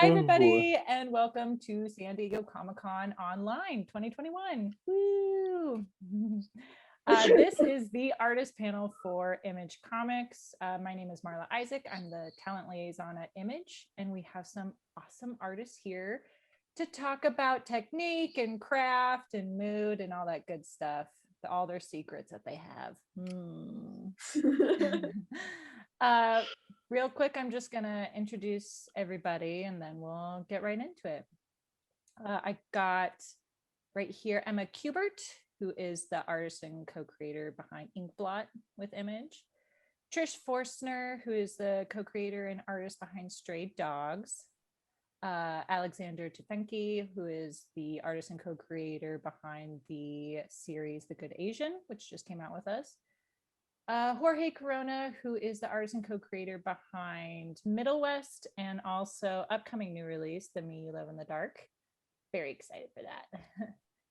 Hi, everybody, and welcome to San Diego Comic-Con Online 2021. Woo! This is the artist panel for Image Comics. My name is Marla Isaac. I'm the talent liaison at Image, and we have some awesome artists here to talk about technique and craft and mood and all that good stuff, all their secrets that they have. Real quick, I'm just gonna introduce everybody and then we'll get right into it. I got right here Emma Kubert, who is the artist and co-creator behind Inkblot with Image. Trish Forstner, who is the co-creator and artist behind Stray Dogs. Alexandre Tefenkgi, who is the artist and co-creator behind the series The Good Asian, which just came out with us. Jorge Corona, who is the artist and co-creator behind Middle West and also upcoming new release, The Me You Love in the Dark. Very excited for that.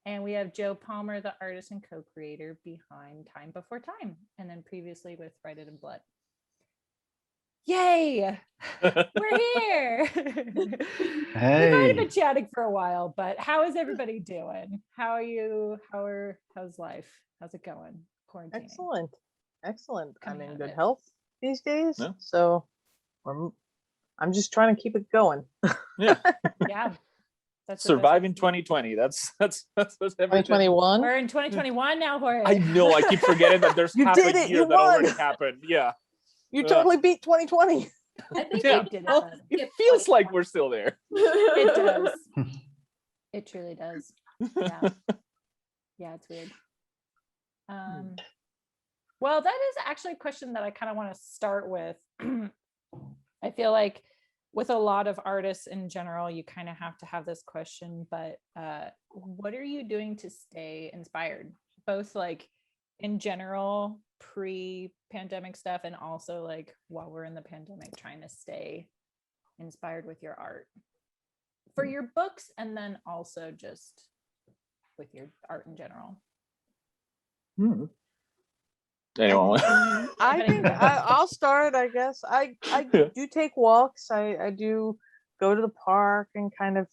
And we have Joe Palmer, the artist and co-creator behind Time Before Time, and then previously with Write It in Blood. Yay! We're here. Hey. We've already been chatting for a while, but how is everybody doing? How are you? How's life? How's it going? Quarantine. Excellent. I'm Coming in out good of it. health these days, Yeah. so I'm just trying to keep it going. Yeah. Yeah. That's Surviving 2020. That's everything. 2021. We're in 2021 now, Jorge. I know. I keep forgetting that there's You half did a it, year you that already won. happened. Yeah. You totally beat 2020. I think Yeah. did it. Well, it feels like we're still there. It does. It truly does. Yeah. Yeah, it's weird. Well, that is actually a question that I kind of want to start with. I feel like with a lot of artists in general, you kind of have to have this question, but what are you doing to stay inspired? Both like in general, pre-pandemic stuff, and also like while we're in the pandemic, trying to stay inspired with your art for your books, and then also just with your art in general. Anyone? I think I'll start, I guess. I do take walks. I do go to the park and kind of,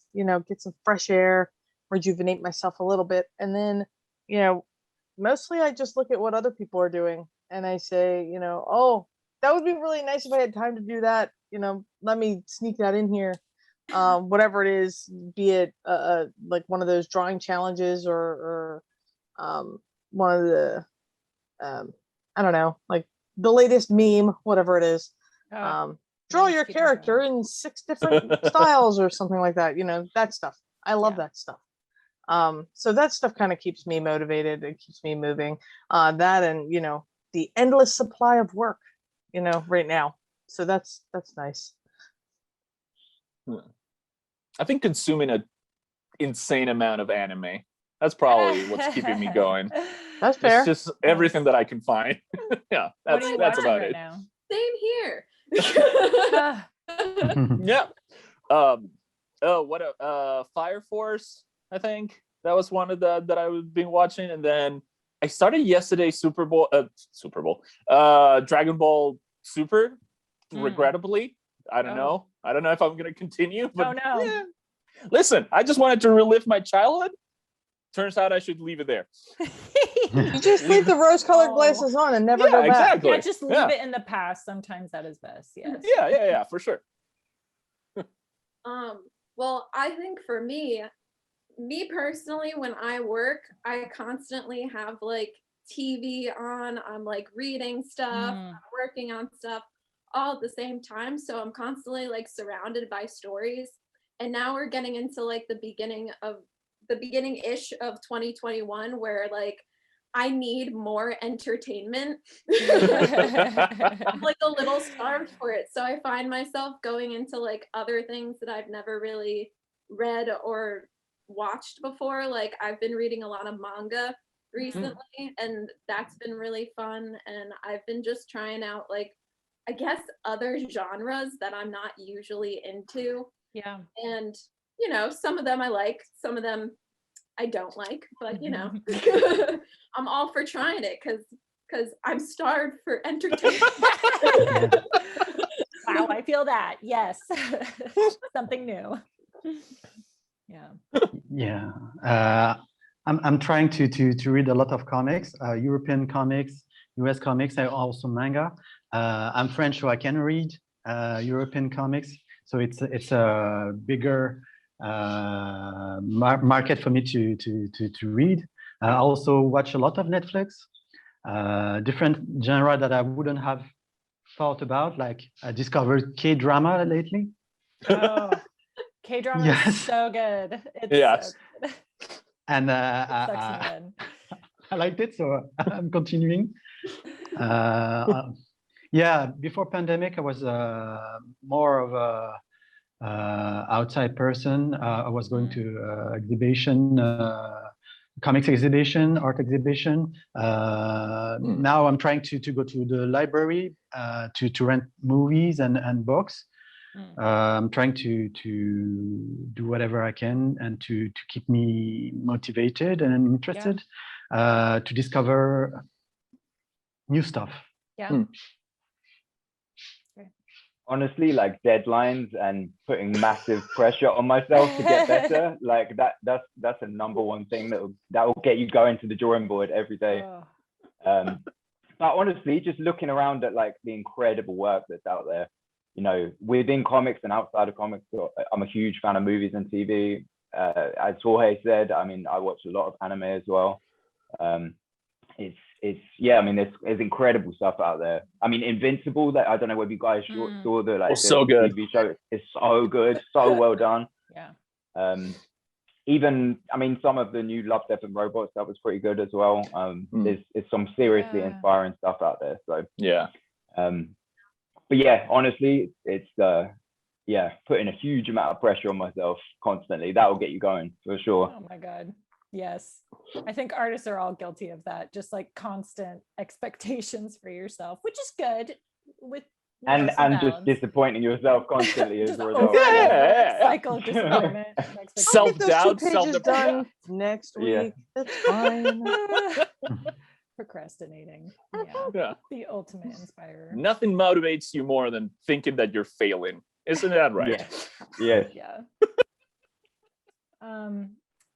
get some fresh air, rejuvenate myself a little bit. And then, mostly I just look at what other people are doing and I say, oh, that would be really nice if I had time to do that. Let me sneak that in here. Whatever it is, be it like one of those drawing challenges or one of the I don't know, like the latest meme, whatever it is. Draw your character in 6 different styles or something like that. That stuff. I love that stuff. So that stuff kind of keeps me motivated. It keeps me moving. That and the endless supply of work, right now. So that's nice. I think consuming an insane amount of anime. That's probably what's keeping me going. That's fair. It's just everything that I can find. Yeah, that's about right it. Now? Same here. Yeah. Fire Force, I think that was one of the that I was been watching, and then I started yesterday Dragon Ball Super. Regrettably, I don't know if I'm gonna continue, but yeah. Listen, I just wanted to relive my childhood. Turns out I should leave it there. You just leave the rose-colored glasses on and never go back. Exactly. Yeah, just leave it in the past. Sometimes that is best. Yes. Yeah, for sure. Well, I think for me personally, when I work, I constantly have like TV on. I'm like reading stuff, I'm working on stuff all at the same time. So I'm constantly like surrounded by stories. And now we're getting into like the beginning-ish of 2021 where like I need more entertainment. I'm like a little starved for it. So I find myself going into like other things that I've never really read or watched before. Like I've been reading a lot of manga recently and that's been really fun. And I've been just trying out like, I guess, other genres that I'm not usually into. Yeah. And some of them I like, some of them I don't like, but I'm all for trying it because I'm starved for entertainment. Wow, I feel that. Yes. Something new. Yeah. Yeah. I'm trying to read a lot of comics, European comics, US comics, and also manga. I'm French, so I can read European comics. So it's a bigger market for me to read. I also watch a lot of Netflix, different genre that I wouldn't have thought about. Like I discovered K-drama lately. Oh, K-drama Yes. is so good. It's Yes. so good. And Sucks me in. I liked it, so I'm continuing. Yeah, before pandemic, I was more of a outside person. I was going to exhibition, comics exhibition, art exhibition. Now I'm trying to go to the library to rent movies and books. I'm trying to do whatever I can and to keep me motivated and interested to discover new stuff. Yeah. Honestly, like deadlines and putting massive pressure on myself to get better, like that's a number one thing that will get you going to the drawing board every day. But honestly, just looking around at like the incredible work that's out there, you know, within comics and outside of comics, I'm a huge fan of movies and TV. As Jorge said, I mean, I watch a lot of anime as well. It's yeah, I mean, there's incredible stuff out there. I mean, Invincible, that I don't know whether you guys saw the like so good TV show. It's so good, so well done. Yeah. Even I mean, some of the new Love, Death and Robots, that was pretty good as well. There's some seriously inspiring stuff out there. So yeah. But yeah, honestly, it's putting a huge amount of pressure on myself constantly. That will get you going for sure. Oh my God. Yes. I think artists are all guilty of that. Just like constant expectations for yourself, which is good with and balance. Just disappointing yourself constantly as a result. Cycle of disappointment. Self-doubt, done next week. That's fine. Procrastinating. Yeah. The ultimate inspirer. Nothing motivates you more than thinking that you're failing. Isn't that right? Yeah. Yeah.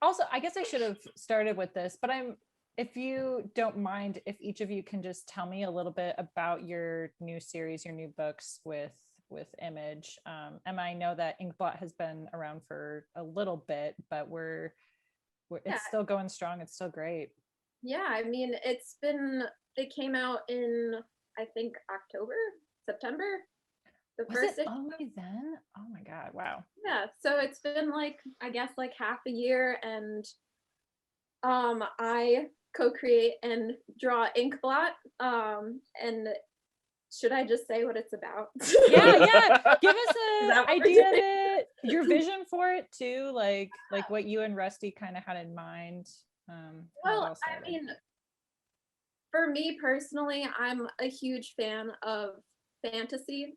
Also, I guess I should have started with this, but if you don't mind, if each of you can just tell me a little bit about your new series, your new books with Image. Emma, I know that Inkblot has been around for a little bit, but it's still going strong. It's still great. Yeah, I mean, it came out in, I think, September. Was it only then? Oh my God, wow. Yeah, so it's been like, I guess like half a year, and I co-create and draw Inkblot. And should I just say what it's about? Yeah. Give us an idea of it, your vision for it too, like what you and Rusty kind of had in mind. Well, I mean, for me personally, I'm a huge fan of fantasy,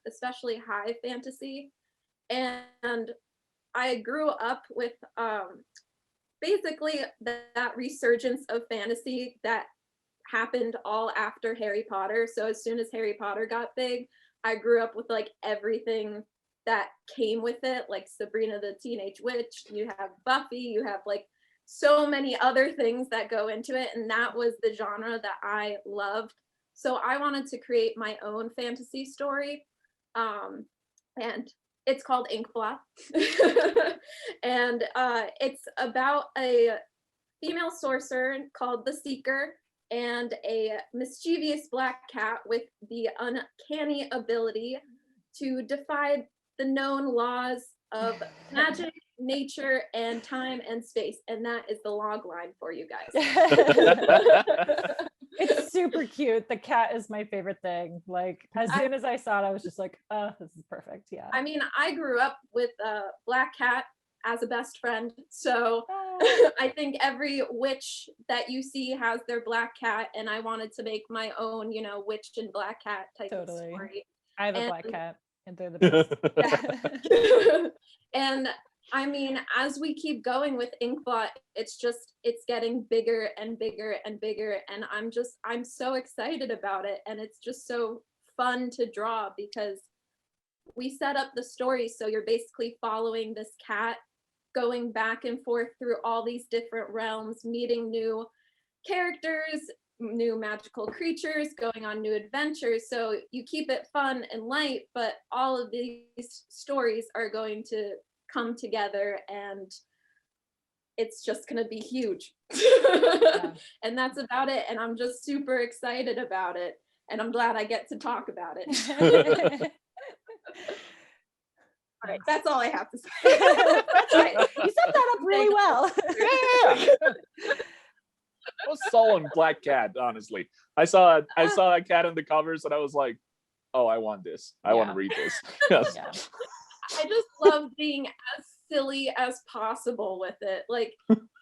especially high fantasy, and I grew up with basically that resurgence of fantasy that happened all after Harry Potter. So as soon as Harry Potter got big, I grew up with like everything that came with it, like Sabrina the Teenage Witch, you have Buffy, you have like so many other things that go into it, and that was the genre that I loved. So I wanted to create my own fantasy story, and it's called Inkblot. And it's about a female sorcerer called the Seeker and a mischievous black cat with the uncanny ability to defy the known laws of magic, nature, and time and space. And that is the log line for you guys. It's super cute. The cat is my favorite thing. Like as soon as I saw it, I was just like, oh, this is perfect. Yeah. I mean, I grew up with a black cat as a best friend. So I think every witch that you see has their black cat, and I wanted to make my own, witch and black cat type of story. I have a black cat and they're the best. And I mean, as we keep going with Inkblot, it's getting bigger and bigger and bigger. And I'm so excited about it. And it's just so fun to draw because we set up the story so you're basically following this cat going back and forth through all these different realms, meeting new characters, new magical creatures, going on new adventures. So you keep it fun and light, but all of these stories are going to come together, and it's just going to be huge. Yeah. And that's about it. And I'm just super excited about it. And I'm glad I get to talk about it. All right, that's all I have to say. That's right. You set that up really well. Yeah. I was sold on Black Cat, honestly. I saw that cat in the covers and I was like, oh, I want this. I want to read this. Yes. Yeah. I just love being as silly as possible with it. Like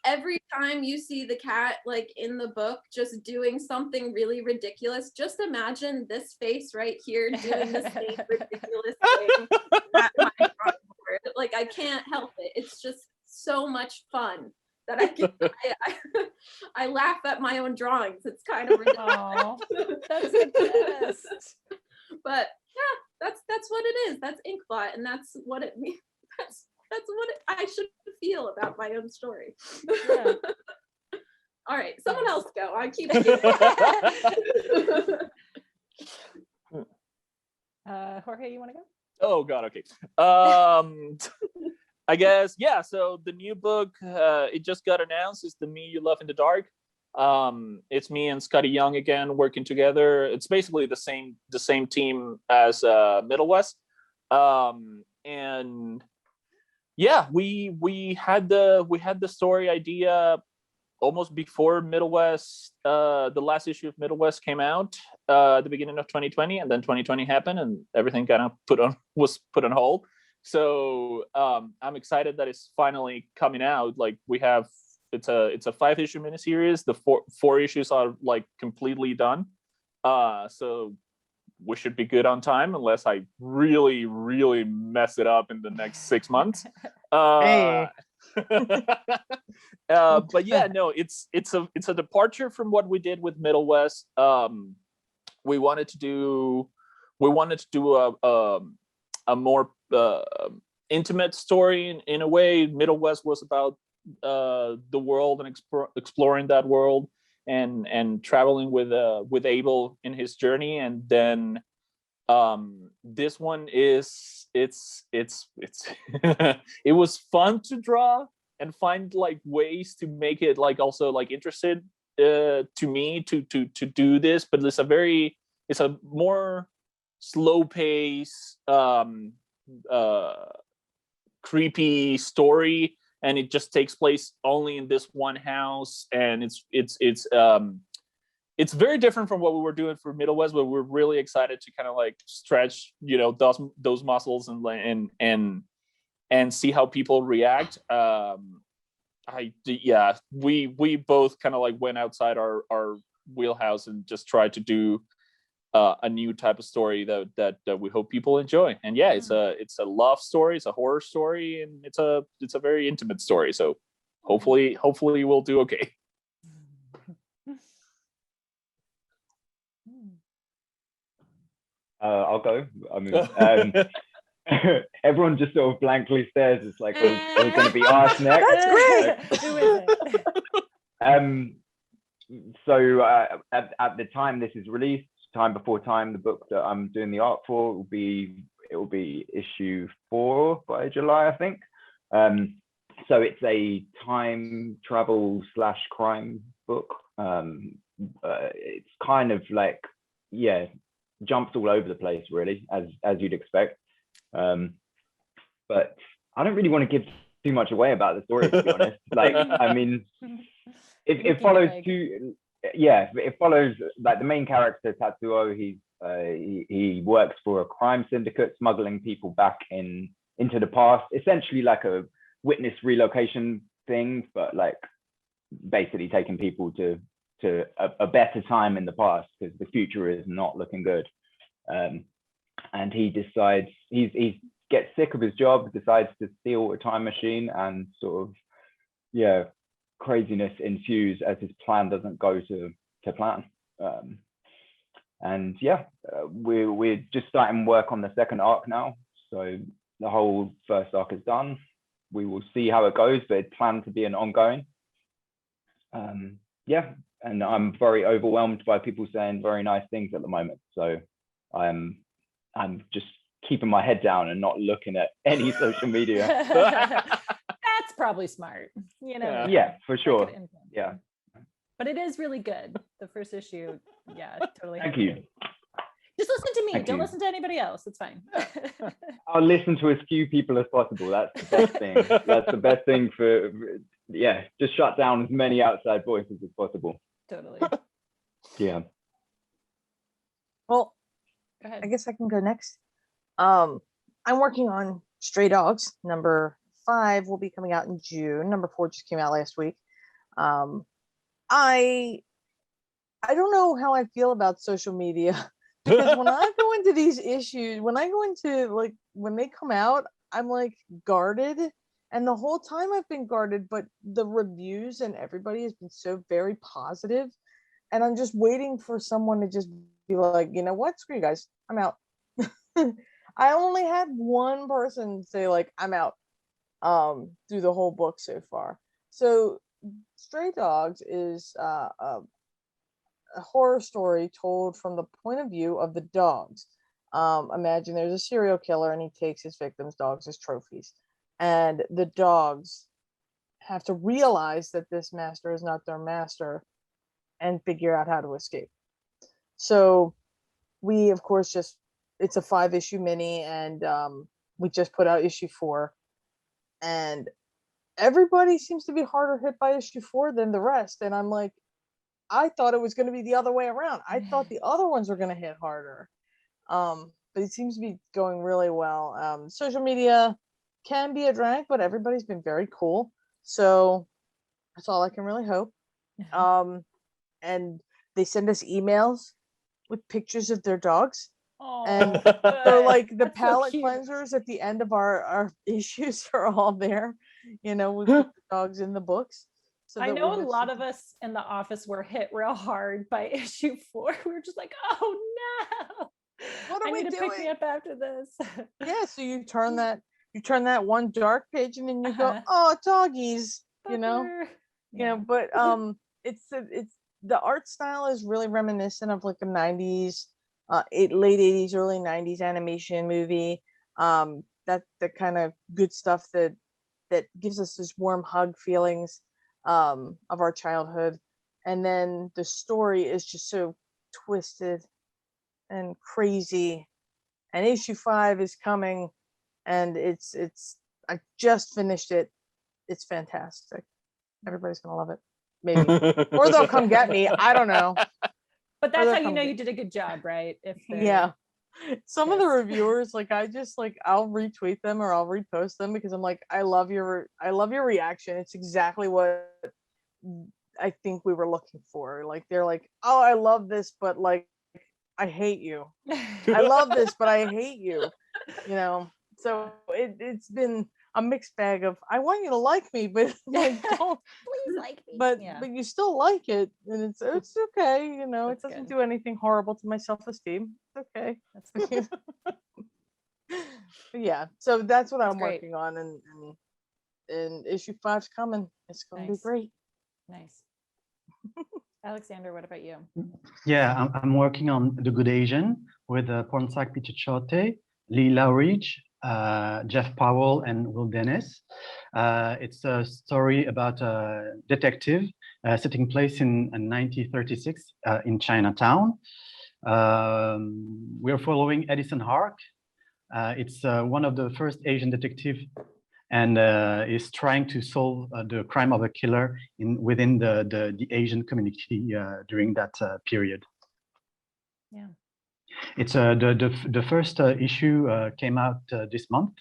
every time you see the cat like in the book just doing something really ridiculous, just imagine this face right here doing the same ridiculous thing at my drawing board. Like I can't help it. It's just so much fun that I laugh at my own drawings. It's kind of ridiculous. That's the best. But yeah, that's what it is. That's Inkblot, and that's what it means. That's what I should feel about my own story. Yeah. All right, someone else go. I keep Jorge, you want to go? Oh God, okay. I guess, yeah, so the new book, it just got announced. It's the Me You Love in the Dark. It's me and Scotty Young again working together. It's basically the same team as Middle West. And yeah, we had the story idea almost before Middle West, the last issue of Middle West came out at the beginning of 2020, and then 2020 happened and everything kind of was put on hold. So I'm excited that it's finally coming out. Like it's a 5-issue miniseries. The four issues are like completely done. So we should be good on time unless I really, really mess it up in the next 6 months. Hey. But yeah, no, it's a departure from what we did with Middle West. We wanted to do a more intimate story in a way. Middle West was about the world and exploring that world and traveling with Abel in his journey, and then this one it's it was fun to draw and find like ways to make it like also like interested to me to do this, but it's a more slow pace creepy story, and it just takes place only in this one house, and it's very different from what we were doing for Middle West, but we're really excited to kind of like stretch those muscles and see how people react. We both kind of like went outside our wheelhouse and just tried to do a new type of story that we hope people enjoy. And yeah, it's a love story, it's a horror story, and it's a very intimate story. So hopefully we'll do okay. I'll go. I mean, everyone just sort of blankly stares. It's like, are we going to be asked next? That's great. Who is it? So at the time this is released, Time Before Time, the book that I'm doing the art for, it will be issue 4 by July, I think. So it's a time travel / crime book. It's kind of like, jumps all over the place, really, as you'd expect. But I don't really want to give too much away about the story, to be honest. Like, I mean, it follows it follows like the main character, Tatsuo. He works for a crime syndicate, smuggling people back into the past, essentially like a witness relocation thing, but like basically taking people to a better time in the past, because the future is not looking good. And he decides he gets sick of his job, decides to steal a time machine, and sort of craziness ensues as his plan doesn't go to plan. And we're just starting work on the second arc now, So the whole first arc is done. We will see how it goes, but it's planned to be an ongoing. Yeah, and I'm very overwhelmed by people saying very nice things at the moment. So I'm just keeping my head down and not looking at any social media. That's probably smart. You know. Yeah, for sure. Yeah. But it is really good. The first issue. Yeah, totally. Thank you. Just listen to me. Thank Don't you. listen to anybody else. It's fine. I'll listen to as few people as possible. That's the best thing. That's the best thing for, yeah, just shut down as many outside voices as possible. Totally. Yeah. Well, go ahead. I guess I can go next. I'm working on Stray Dogs. Number 5 will be coming out in June. Number 4 just came out last week. I don't know how I feel about social media. Because when I go into these issues, when they come out, I'm like guarded. And the whole time I've been guarded, but the reviews and everybody has been so very positive. And I'm just waiting for someone to just be like, you know what, screw you guys, I'm out. I only had one person say like, I'm out through the whole book so far. So Stray Dogs is a horror story told from the point of view of the dogs. Imagine there's a serial killer and he takes his victims' dogs as trophies. And the dogs have to realize that this master is not their master and figure out how to escape. So we, of course, it's a 5-issue mini, and we just put out issue 4. And everybody seems to be harder hit by issue 4 than the rest. And I'm like, I thought it was going to be the other way around. I thought the other ones were going to hit harder. But it seems to be going really well. Social media can be a drag, but everybody's been very cool. So that's all I can really hope. And they send us emails with pictures of their dogs. And they're like the palette cleansers at the end of our issues are all there. You know, we put the dogs in the books. So I know a lot of us in the office were hit real hard by issue 4. We were just like, oh no, what are we doing? Pick me up after this. Yeah, so you turn that one dark page and then you go, oh, doggies, you know. Yeah, but it's the art style is really reminiscent of like a 90s, late 80s, early 90s animation movie. That the kind of good stuff that gives us this warm hug feelings of our childhood. And then the story is just so twisted and crazy. And issue 5 is coming, and it's I just finished it. It's fantastic. Everybody's gonna love it, maybe, or they'll come get me. I don't know. But that's how you know you did a good job, right? Yeah. Some of the reviewers, like I'll retweet them or I'll repost them because I'm like, I love your reaction. It's exactly what I think we were looking for. Like they're like, oh, I love this, but like I hate you. I love this, but I hate you. You know. So it's been a mixed bag of I want you to like me, but like, don't please like me. But you still like it, and it's okay. You know, That's it doesn't good. do anything horrible to my self-esteem. It's okay. That's Yeah. So that's what I'm great. working on, and issue 5's coming. It's going to be great. Nice. Alexander, what about you? Yeah, I'm working on The Good Asian with Pornsak Pichichote, Lee Lowridge, Jeff Powell, and Will Dennis. It's a story about a detective taking place in 1936 in Chinatown. We're following Edison Hark. It's one of the first Asian detectives, and is trying to solve the crime of a killer within the Asian community during that period. Yeah. It's the first issue came out this month.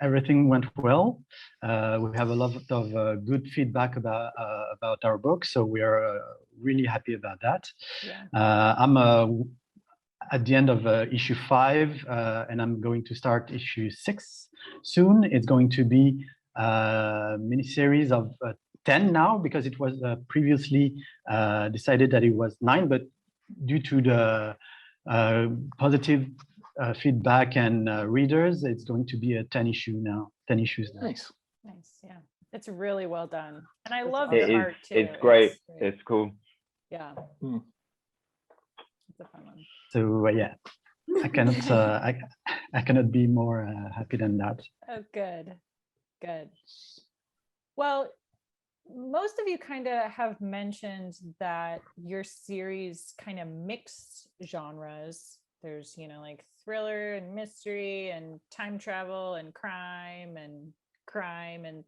Everything went well. We have a lot of good feedback about our book, so we are really happy about that. Yeah. I'm at the end of issue 5, and I'm going to start issue 6 soon. It's going to be a miniseries of 10 now, because it was previously decided that it was 9, but due to the positive feedback and readers, it's going to be a 10 issues now. Nice. Yeah, it's really well done, and I love It your is. art too. It's great. It's cool. Yeah, it's a fun one. So yeah, I cannot I cannot be more happy than that. Oh, good. Well, most of you kind of have mentioned that your series kind of mixed genres. There's, like thriller and mystery and time travel and crime and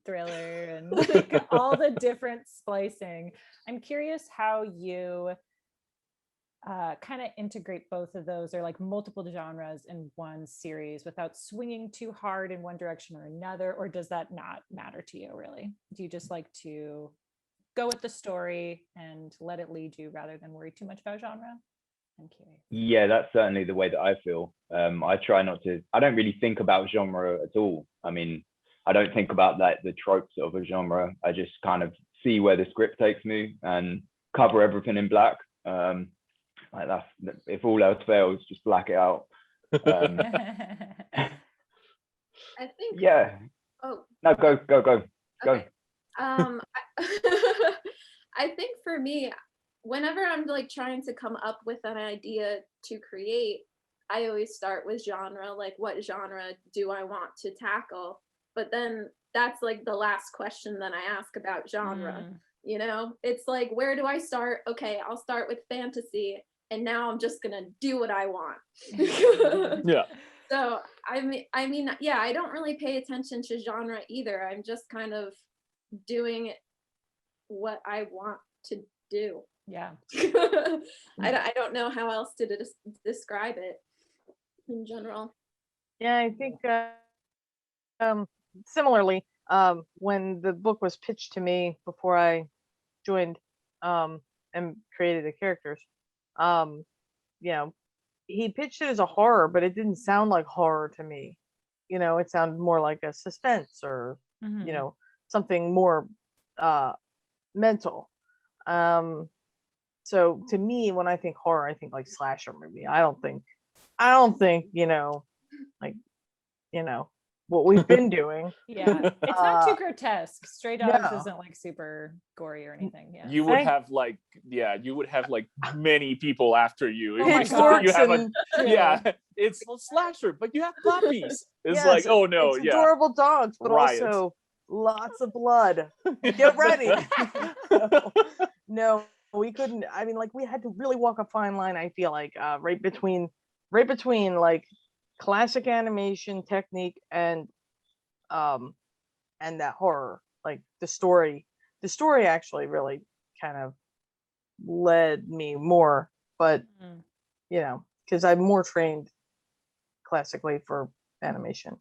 thriller and like all the different splicing. I'm curious how you kind of integrate both of those, or like multiple genres in one series without swinging too hard in one direction or another, or does that not matter to you really? Do you just like to go with the story and let it lead you rather than worry too much about genre? I'm curious. Yeah, that's certainly the way that I feel. I try not to. I don't really think about genre at all. I mean, I don't think about like the tropes of a genre. I just kind of see where the script takes me and cover everything in black. Like that's, if all else fails, just black it out. I think. Yeah. Oh. No, go. Okay. I think for me, whenever I'm like trying to come up with an idea to create, I always start with genre. Like, what genre do I want to tackle? But then that's like the last question that I ask about genre. It's like, where do I start? Okay, I'll start with fantasy, and now I'm just gonna do what I want. Yeah. So I mean, yeah, I don't really pay attention to genre either. I'm just kind of doing what I want to do. Yeah. I don't know how else to describe it in general. Yeah, I think similarly, when the book was pitched to me before I joined and created the characters, he pitched it as a horror, but it didn't sound like horror to me. It sounded more like a suspense or something more mental. So to me, when I think horror, I think like slasher movie. I don't think what we've been doing. Yeah, it's not too grotesque. Stray Dogs No. isn't like super gory or anything. Yeah, You would have like many people after you. Oh my If God. you have Yeah. it's a slasher, but you have puppies. It's Yes, like, oh no, it's yeah. adorable dogs, but Riot. also lots of blood. Get ready. No, we couldn't. I mean, like we had to really walk a fine line. I feel like right between like classic animation technique and that horror. Like the story actually really kind of led me more, but because I'm more trained classically for animation.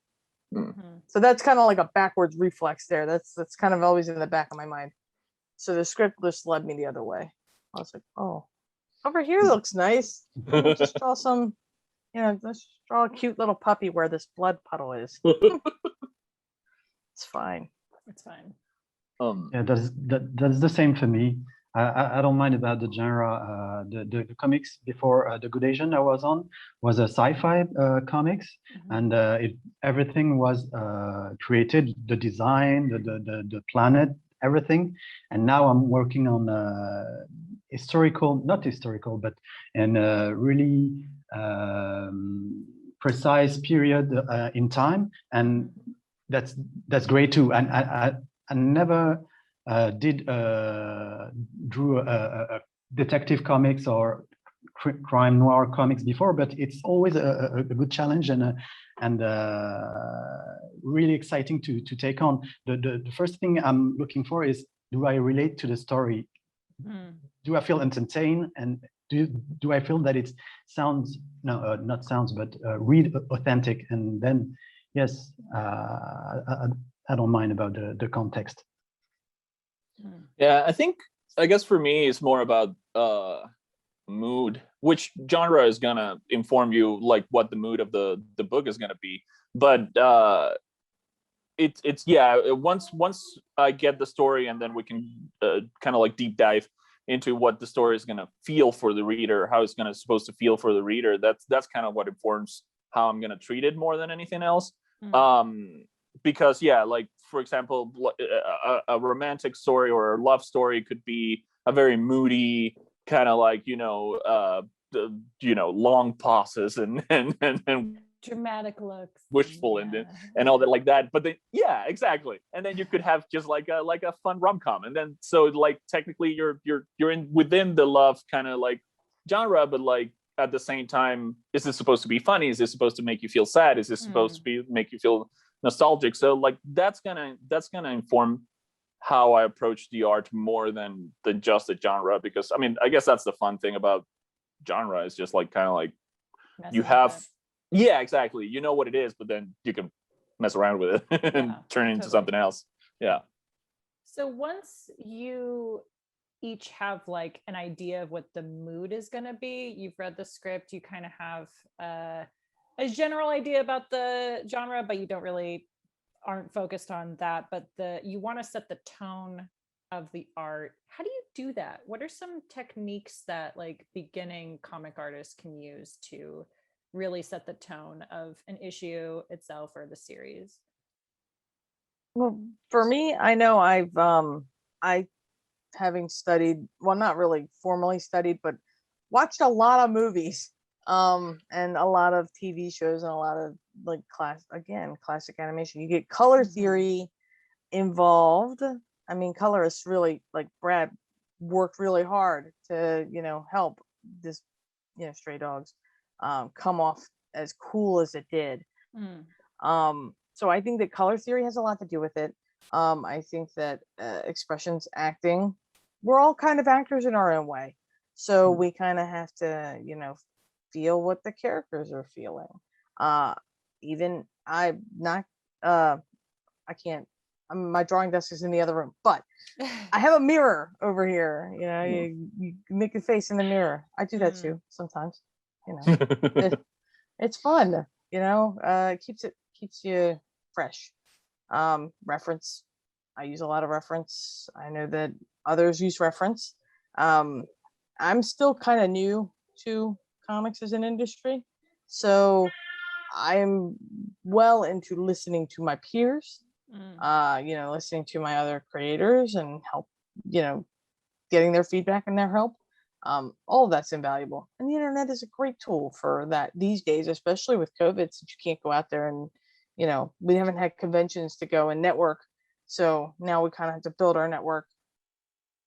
So that's kind of like a backwards reflex there. That's kind of always in the back of my mind. So the script just led me the other way. I was like, oh, over here looks nice. Let's just draw some, let's draw a cute little puppy where this blood puddle is. It's fine. It's fine. Yeah, that's the same for me. I don't mind about the genre. The comics before the Good Asian I was on was a sci-fi comics, and everything was created, the design, the planet, everything. And now I'm working on not historical, but in a really precise period in time, and that's great too. And I never drew a detective comics or crime noir comics before, but it's always a good challenge and really exciting to take on. The first thing I'm looking for is, do I relate to the story? Do I feel entertained, and do I feel that it sounds not sounds but read authentic? And then yes, I don't mind about the context. Yeah, I guess for me it's more about mood, which genre is gonna inform you like what the mood of the book is gonna be. But it's once I get the story, and then we can kind of like deep dive into what the story is gonna feel for the reader, how it's supposed to feel for the reader. That's kind of what informs how I'm gonna treat it more than anything else. Mm. Because yeah, like for example, a romantic story or a love story could be a very moody kind of like long pauses and dramatic looks, wishful and all that like that. But then yeah, exactly. And then you could have just like a fun rom-com, and then so like technically you're in within the love kind of like genre, but like at the same time, is this supposed to be funny? Is this supposed to make you feel sad? Is this supposed to make you feel nostalgic? So like that's gonna inform how I approach the art more than just a genre, because I mean I guess that's the fun thing about genre, is just like kind of like you have yeah, exactly, you know what it is, but then you can mess around with it and turn it into something else. Yeah. So once you each have like an idea of what the mood is going to be, you've read the script, you kind of have a general idea about the genre, but you aren't focused on that, but you want to set the tone of the art. How do you do that? What are some techniques that like beginning comic artists can use to really set the tone of an issue itself or the series? Well, for me, I know I having studied, well, not really formally studied, but watched a lot of movies, and a lot of TV shows and a lot of like classic animation. You get color theory involved. I mean, colorists really, like Brad, worked really hard to, help this, Stray Dogs come off as cool as it did. So I think that color theory has a lot to do with it. I think that expressions, acting, we're all kind of actors in our own way. So we kind of have to, feel what the characters are feeling. Even I'm not, I can't, my drawing desk is in the other room, but I have a mirror over here. You make a face in the mirror. I do that too sometimes. It's fun. It keeps you fresh. Reference. I use a lot of reference. I know that others use reference. I'm still kind of new to comics as an industry, so I'm well into listening to my peers, listening to my other creators and help, getting their feedback and their help. All of that's invaluable. And the internet is a great tool for that these days, especially with COVID, since you can't go out there and, we haven't had conventions to go and network. So now we kind of have to build our network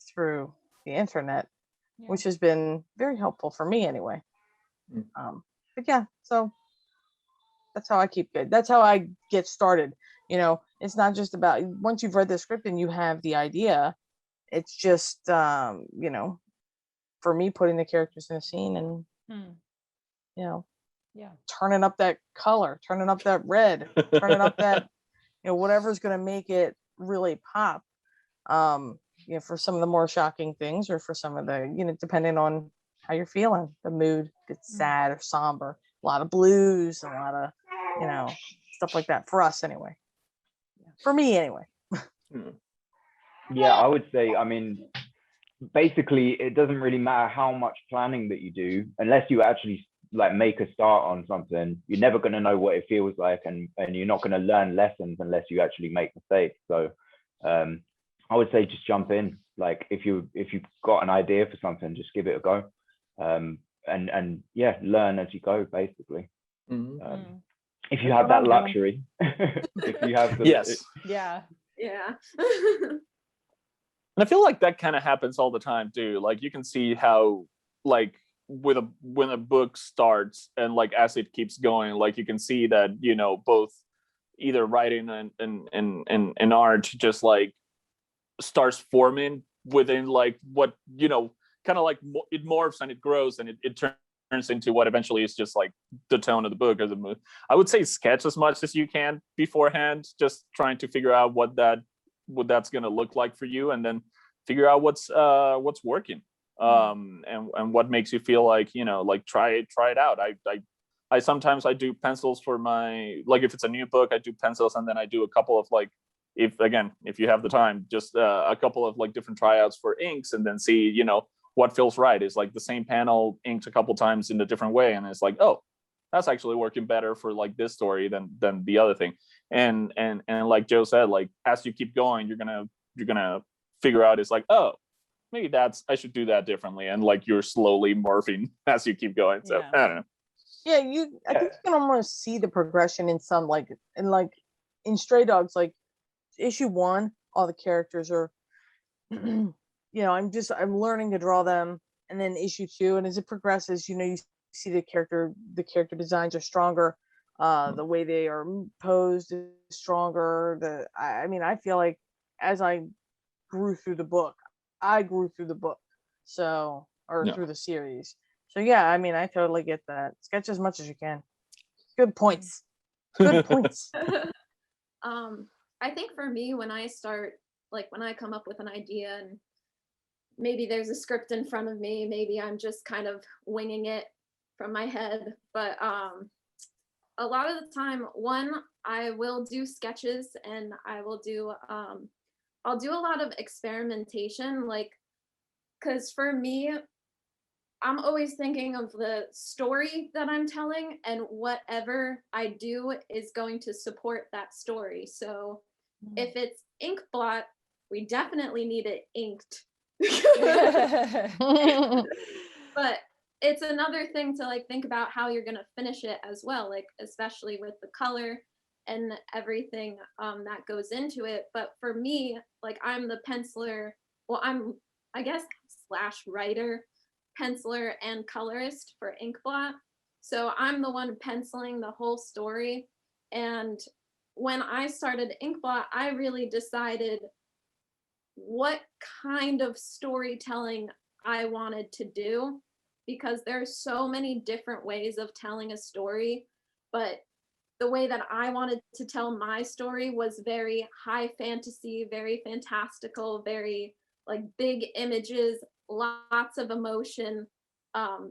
through the internet, which has been very helpful for me anyway. But yeah, so that's how I keep good. That's how I get started. It's not just about once you've read the script and you have the idea, it's just, for me, putting the characters in a scene and, turning up that color, turning up that red, turning up that, whatever's going to make it really pop. For some of the more shocking things, or for some of the, depending on how you're feeling, the mood, if it's sad or somber, a lot of blues, a lot of, stuff like that for us anyway. For me anyway. Yeah, I would say, I mean, basically it doesn't really matter how much planning that you do, unless you actually like make a start on something. You're never going to know what it feels like, and you're not going to learn lessons unless you actually make mistakes. So I would say just jump in. Like if you've got an idea for something, just give it a go, and yeah, learn as you go, basically. If you have that luxury. If you have the, yeah. And I feel like that kind of happens all the time too. Like you can see how, like when a book starts and like as it keeps going, like you can see that both either writing and art just like starts forming within like what kind of like it morphs and it grows and it turns into what eventually is just like the tone of the book or the movie. I would say sketch as much as you can beforehand, just trying to figure out what that's going to look like for you, and then figure out what's working, and what makes you feel like like try it out. I sometimes I do pencils for my, like if it's a new book I do pencils, and then I do a couple of like, if you have the time, just a couple of like different tryouts for inks, and then see what feels right. Is like the same panel inked a couple times in a different way, and it's like, oh, that's actually working better for like this story than the other thing. And like Joe said, like as you keep going, you're gonna figure out, it's like, oh, maybe I should do that differently, and like you're slowly morphing as you keep going. So Yeah. I don't know. Yeah, I think you can almost see the progression in some, like in Stray Dogs, like issue 1, all the characters are you know, I'm learning to draw them, and then issue 2, and as it progresses, you know, you see the character designs are stronger, the way they are posed is stronger. I mean, I feel like as I grew through the book, so, or Yeah. through the series. So yeah, I mean, I totally get that. Sketch as much as you can. Good points. Good points. I think for me, when I come up with an idea, and maybe there's a script in front of me, maybe I'm just kind of winging it from my head, but a lot of the time, I will do sketches, and I'll do a lot of experimentation, like, because for me, I'm always thinking of the story that I'm telling, and whatever I do is going to support that story. So if it's Inkblot, we definitely need it inked. But it's another thing to like think about how you're going to finish it as well, like especially with the color and everything that goes into it. But for me, like I'm the penciler, well, I guess / writer, penciler, and colorist for Inkblot. So I'm the one penciling the whole story. And when I started Inkblot, I really decided what kind of storytelling I wanted to do, because there's so many different ways of telling a story, but the way that I wanted to tell my story was very high fantasy, very fantastical, very like big images, lots of emotion,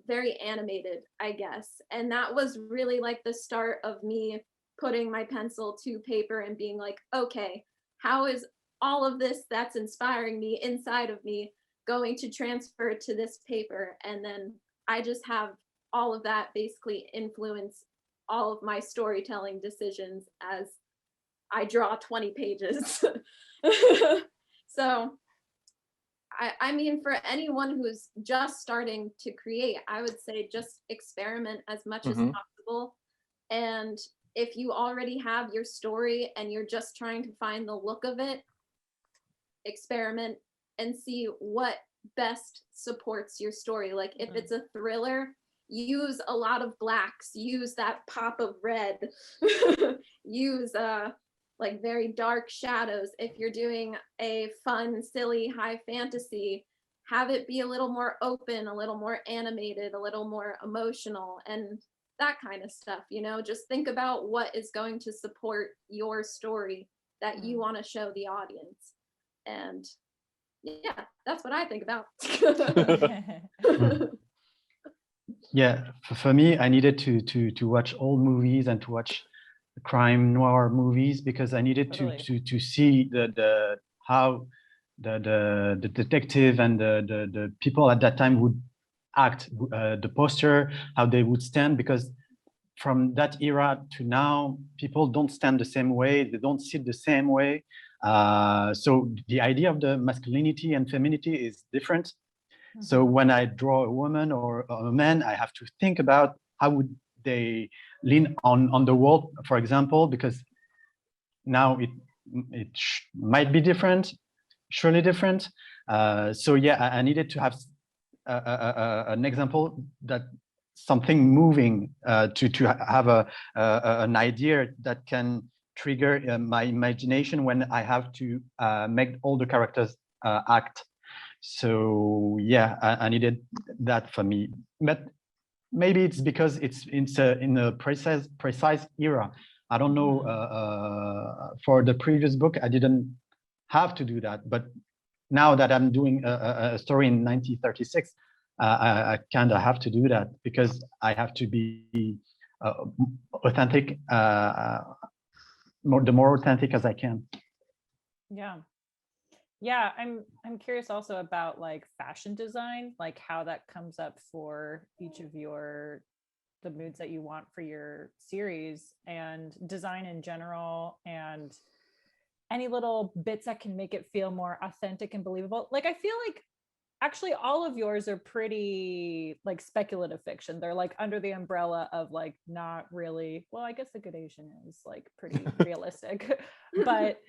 very animated, I guess. And that was really like the start of me putting my pencil to paper and being like, okay, how is all of this that's inspiring me inside of me going to transfer to this paper? And then I just have all of that basically influence all of my storytelling decisions as I draw 20 pages. So I mean, for anyone who's just starting to create, I would say just experiment as much as possible. And if you already have your story and you're just trying to find the look of it, experiment and see what best supports your story. Like if it's a thriller, use a lot of blacks, use that pop of red, use like very dark shadows. If you're doing a fun, silly, high fantasy, have it be a little more open, a little more animated, a little more emotional, and that kind of stuff, you know. Just think about what is going to support your story that you want to show the audience. And yeah, that's what I think about. Yeah, for me, I needed to watch old movies and to watch crime noir movies, because I needed to see how the detective and the people at that time would act, the poster, how they would stand, because from that era to now, people don't stand the same way, they don't sit the same way. So the idea of the masculinity and femininity is different. So when I draw a woman or a man, I have to think about how would they lean on the wall, for example, because now it might be different, surely different. So yeah, I needed to have an example, that something moving, to have an idea that can trigger my imagination when I have to make all the characters act. So yeah, I needed that for me, but maybe it's because it's in a precise era. I don't know. For the previous book, I didn't have to do that, but now that I'm doing a story in 1936, I kind of have to do that, because I have to be authentic, the more authentic as I can. Yeah, I'm curious also about like fashion design, like how that comes up for each of your the moods that you want for your series and design in general, and any little bits that can make it feel more authentic and believable. Like, I feel like actually all of yours are pretty like speculative fiction. They're like under the umbrella of like not really, well, I guess A Good Asian is like pretty realistic, but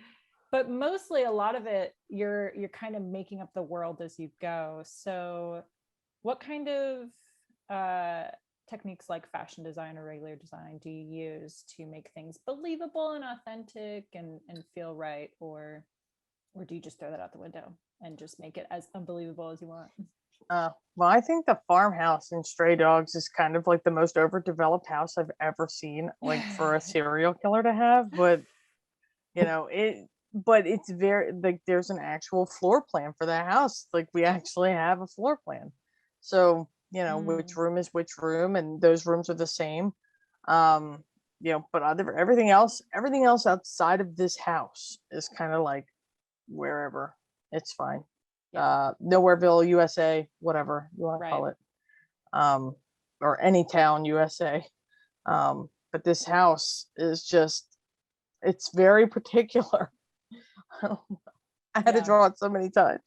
mostly a lot of it you're kind of making up the world as you go. So what kind of techniques like fashion design or regular design do you use to make things believable and authentic and feel right, or do you just throw that out the window and just make it as unbelievable as you want? Well, I think the farmhouse in Stray Dogs is kind of like the most overdeveloped house I've ever seen, like for a serial killer to have. But it's very like there's an actual floor plan for that house. Like we actually have a floor plan, so which room is which room, and those rooms are the same. But everything else outside of this house is kind of like wherever. It's fine. Nowhereville, USA, whatever you want to call it, or any town, USA. But this house is just, it's very particular. I had to draw it so many times.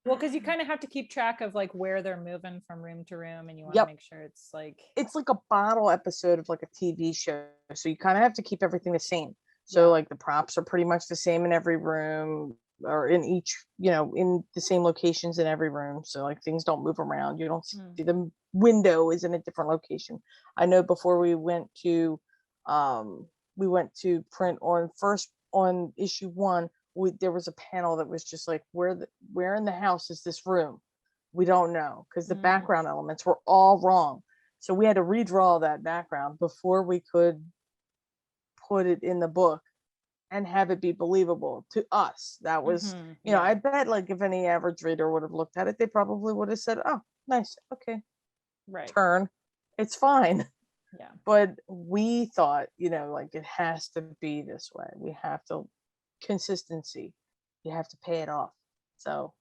Well, because you kind of have to keep track of like where they're moving from room to room, and you want to make sure it's like a bottle episode of like a TV show. So you kind of have to keep everything the same. So like the props are pretty much the same in every room, or in each, in the same locations in every room. So like things don't move around. You don't see the window is in a different location. I know before we went to print on issue 1, there was a panel that was just like, where in the house is this room? We don't know, because the background elements were all wrong. So we had to redraw that background before we could put it in the book and have it be believable to us. That was, I bet like if any average reader would have looked at it, they probably would have said, oh, nice. Okay. Right. Turn. It's fine. Yeah. But we thought, like it has to be this way. We have to, consistency. You have to pay it off. So,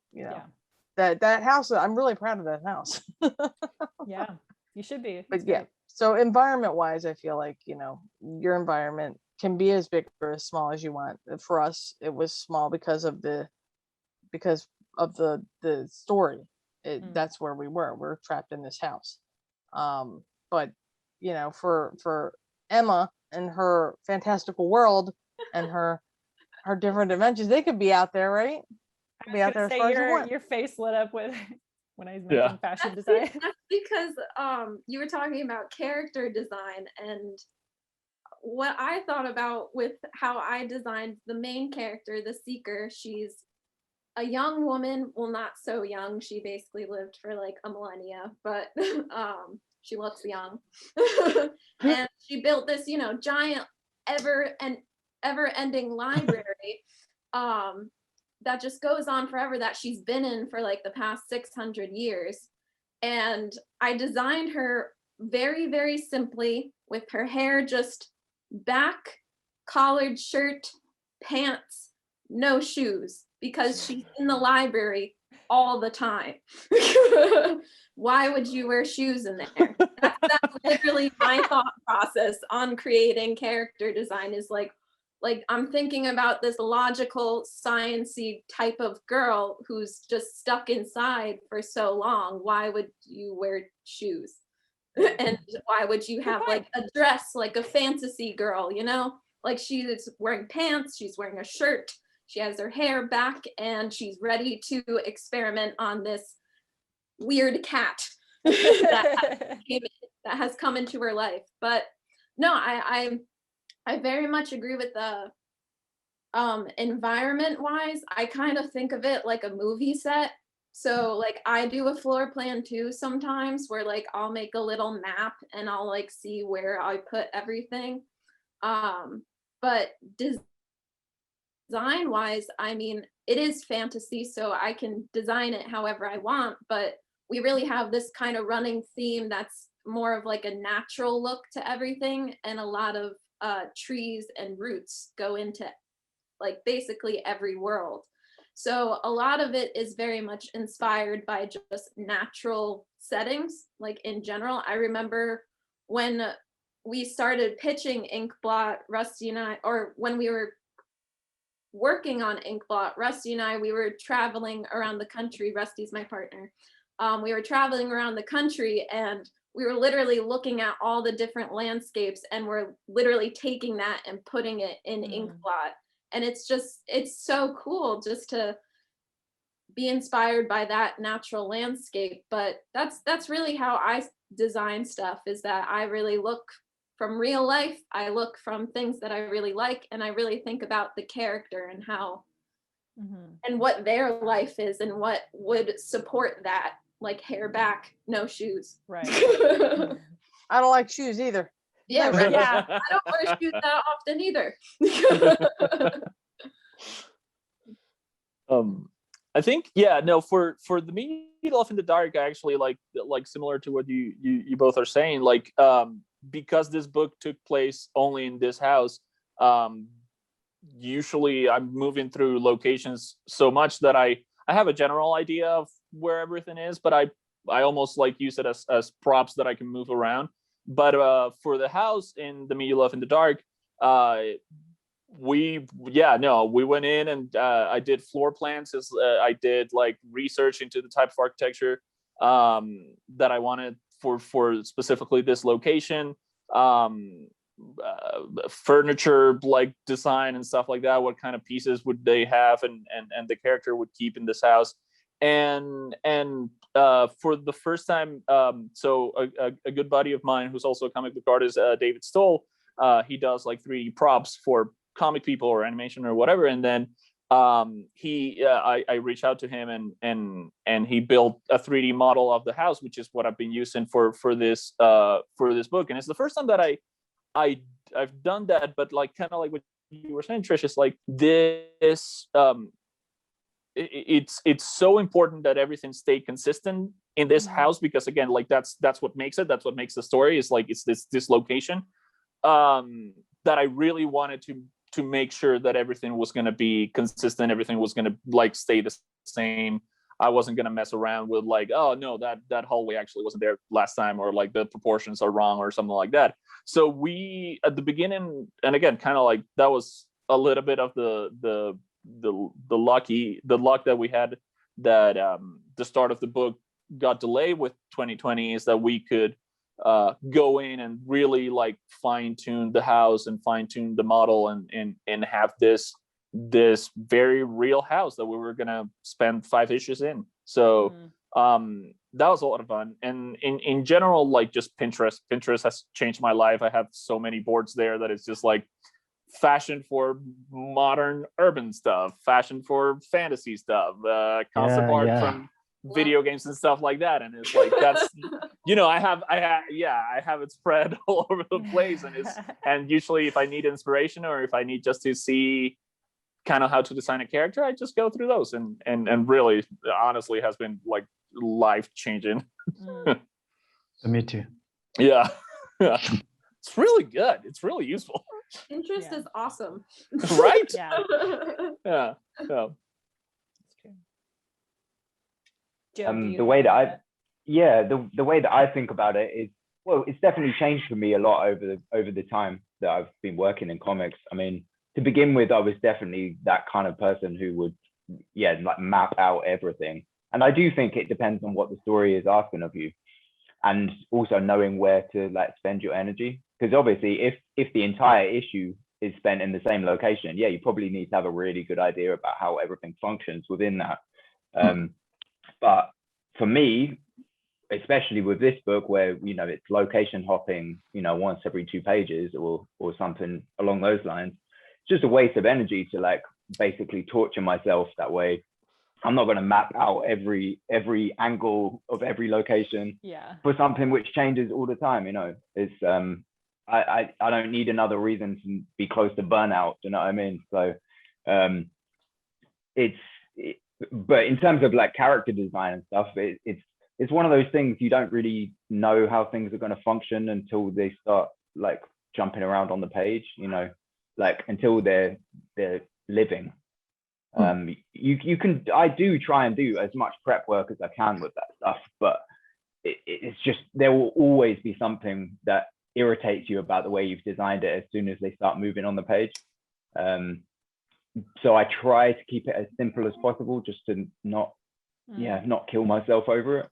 that house, I'm really proud of that house. Yeah, you should be. But yeah, so environment wise, I feel like, your environment can be as big or as small as you want. For us, it was small because of the story. That's where we were. We're trapped in this house. But for Emma and her fantastical world and her different dimensions, they could be out there, right? Be out there as far as you want. Your face lit up with when I was mentioning fashion design. That's because you were talking about character design, and what I thought about with how I designed the main character, the Seeker. She's a young woman, well, not so young. She basically lived for like a millennia, but she looks young. And she built this, giant ever-ending library that just goes on forever, that she's been in for like the past 600 years. And I designed her very, very simply, with her hair just back, collared shirt, pants, no shoes, because she's in the library all the time. Why would you wear shoes in there? That's literally my thought process on creating character design, is like I'm thinking about this logical, sciencey type of girl who's just stuck inside for so long. Why would you wear shoes? And why would you have like a dress, like a fantasy girl, like she's wearing pants, she's wearing a shirt, she has her hair back, and she's ready to experiment on this weird cat that has come into her life. But no, I very much agree with the environment wise. I kind of think of it like a movie set. So like I do a floor plan too sometimes, where like I'll make a little map and I'll like see where I put everything. But design wise, I mean, it is fantasy, so I can design it however I want, but we really have this kind of running theme that's more of like a natural look to everything, and a lot of trees and roots go into like basically every world. So a lot of it is very much inspired by just natural settings, like in general. I remember when we started pitching Inkblot, Rusty and I, or when we were working on Inkblot, Rusty and I, we were traveling around the country. Rusty's my partner. We were traveling around the country, and we were literally looking at all the different landscapes, and we're literally taking that and putting it in Inkblot. And it's so cool just to be inspired by that natural landscape. But that's really how I design stuff, is that I really look from real life. I look from things that I really like, and I really think about the character and how and what their life is and what would support that, like hair back, no shoes. Right. I don't like shoes either. Yeah, right. Yeah. I don't wear shoes that often either. I think, yeah, no, for the Meat Elf in the Dark, I actually like similar to what you both are saying, like because this book took place only in this house, usually I'm moving through locations so much that I have a general idea of where everything is, but I almost like use it as props that I can move around. But for the house in the Meat Elf in the Dark, we went in and I did floor plans. I did like research into the type of architecture that I wanted for specifically this location, furniture like design and stuff like that. What kind of pieces would they have, and the character would keep in this house. And for the first time, so a good buddy of mine who's also a comic book artist, David Stoll, he does like 3D props for comic people or animation or whatever. And then I reached out to him, and he built a 3D model of the house, which is what I've been using for this book. And it's the first time that I've done that, but like kind of like what you were saying, Trish, it's like this. It's so important that everything stay consistent in this house, because again, like that's what makes the story, is like it's this location that I really wanted to make sure that everything was going to be consistent, everything was going to like stay the same. I wasn't going to mess around with like, oh no, that hallway actually wasn't there last time, or like the proportions are wrong or something like that. So we at the beginning, and again, kind of like that was a little bit of the luck that we had, that the start of the book got delayed with 2020, is that we could go in and really like fine tune the house and fine tune the model and have this very real house that we were gonna spend 5 issues in. So that was a lot of fun. And in general, like just Pinterest has changed my life. I have so many boards there that it's just like fashion for modern urban stuff, fashion for fantasy stuff, concept art from video games and stuff like that. And it's like, that's, I have it spread all over the place. And usually if I need inspiration, or if I need just to see kind of how to design a character, I just go through those, and really honestly has been like life changing. Me too. Yeah. It's really good. It's really useful. Pinterest is awesome. Right? Yeah. So the way that I think about it is, well, it's definitely changed for me a lot over the time that I've been working in comics. I mean, to begin with, I was definitely that kind of person who would like map out everything. And I do think it depends on what the story is asking of you, and also knowing where to like spend your energy. Because obviously if the entire issue is spent in the same location, you probably need to have a really good idea about how everything functions within that. But for me, especially with this book, where it's location hopping once every 2 pages or something along those lines, it's just a waste of energy to like basically torture myself that way. I'm not going to map out every angle of every location for something which changes all the time. It's I don't need another reason to be close to burnout. You know what I mean? So but in terms of like character design and stuff, it's one of those things you don't really know how things are going to function until they start like jumping around on the page. Like until they're living. I do try and do as much prep work as I can with that stuff, but it's just, there will always be something that irritates you about the way you've designed it as soon as they start moving on the page. So I try to keep it as simple as possible, just to not kill myself over it.